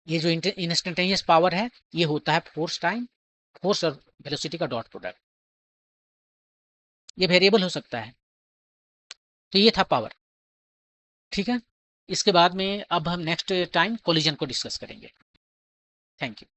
ये जो इंस्टेंटेनियस पावर है ये होता है फोर्स टाइम, फोर्स और वेलोसिटी का डॉट प्रोडक्ट, ये वेरिएबल हो सकता है। तो ये था पावर, ठीक है। इसके बाद में अब हम नेक्स्ट टाइम कोलिजन को डिस्कस करेंगे। Thank you.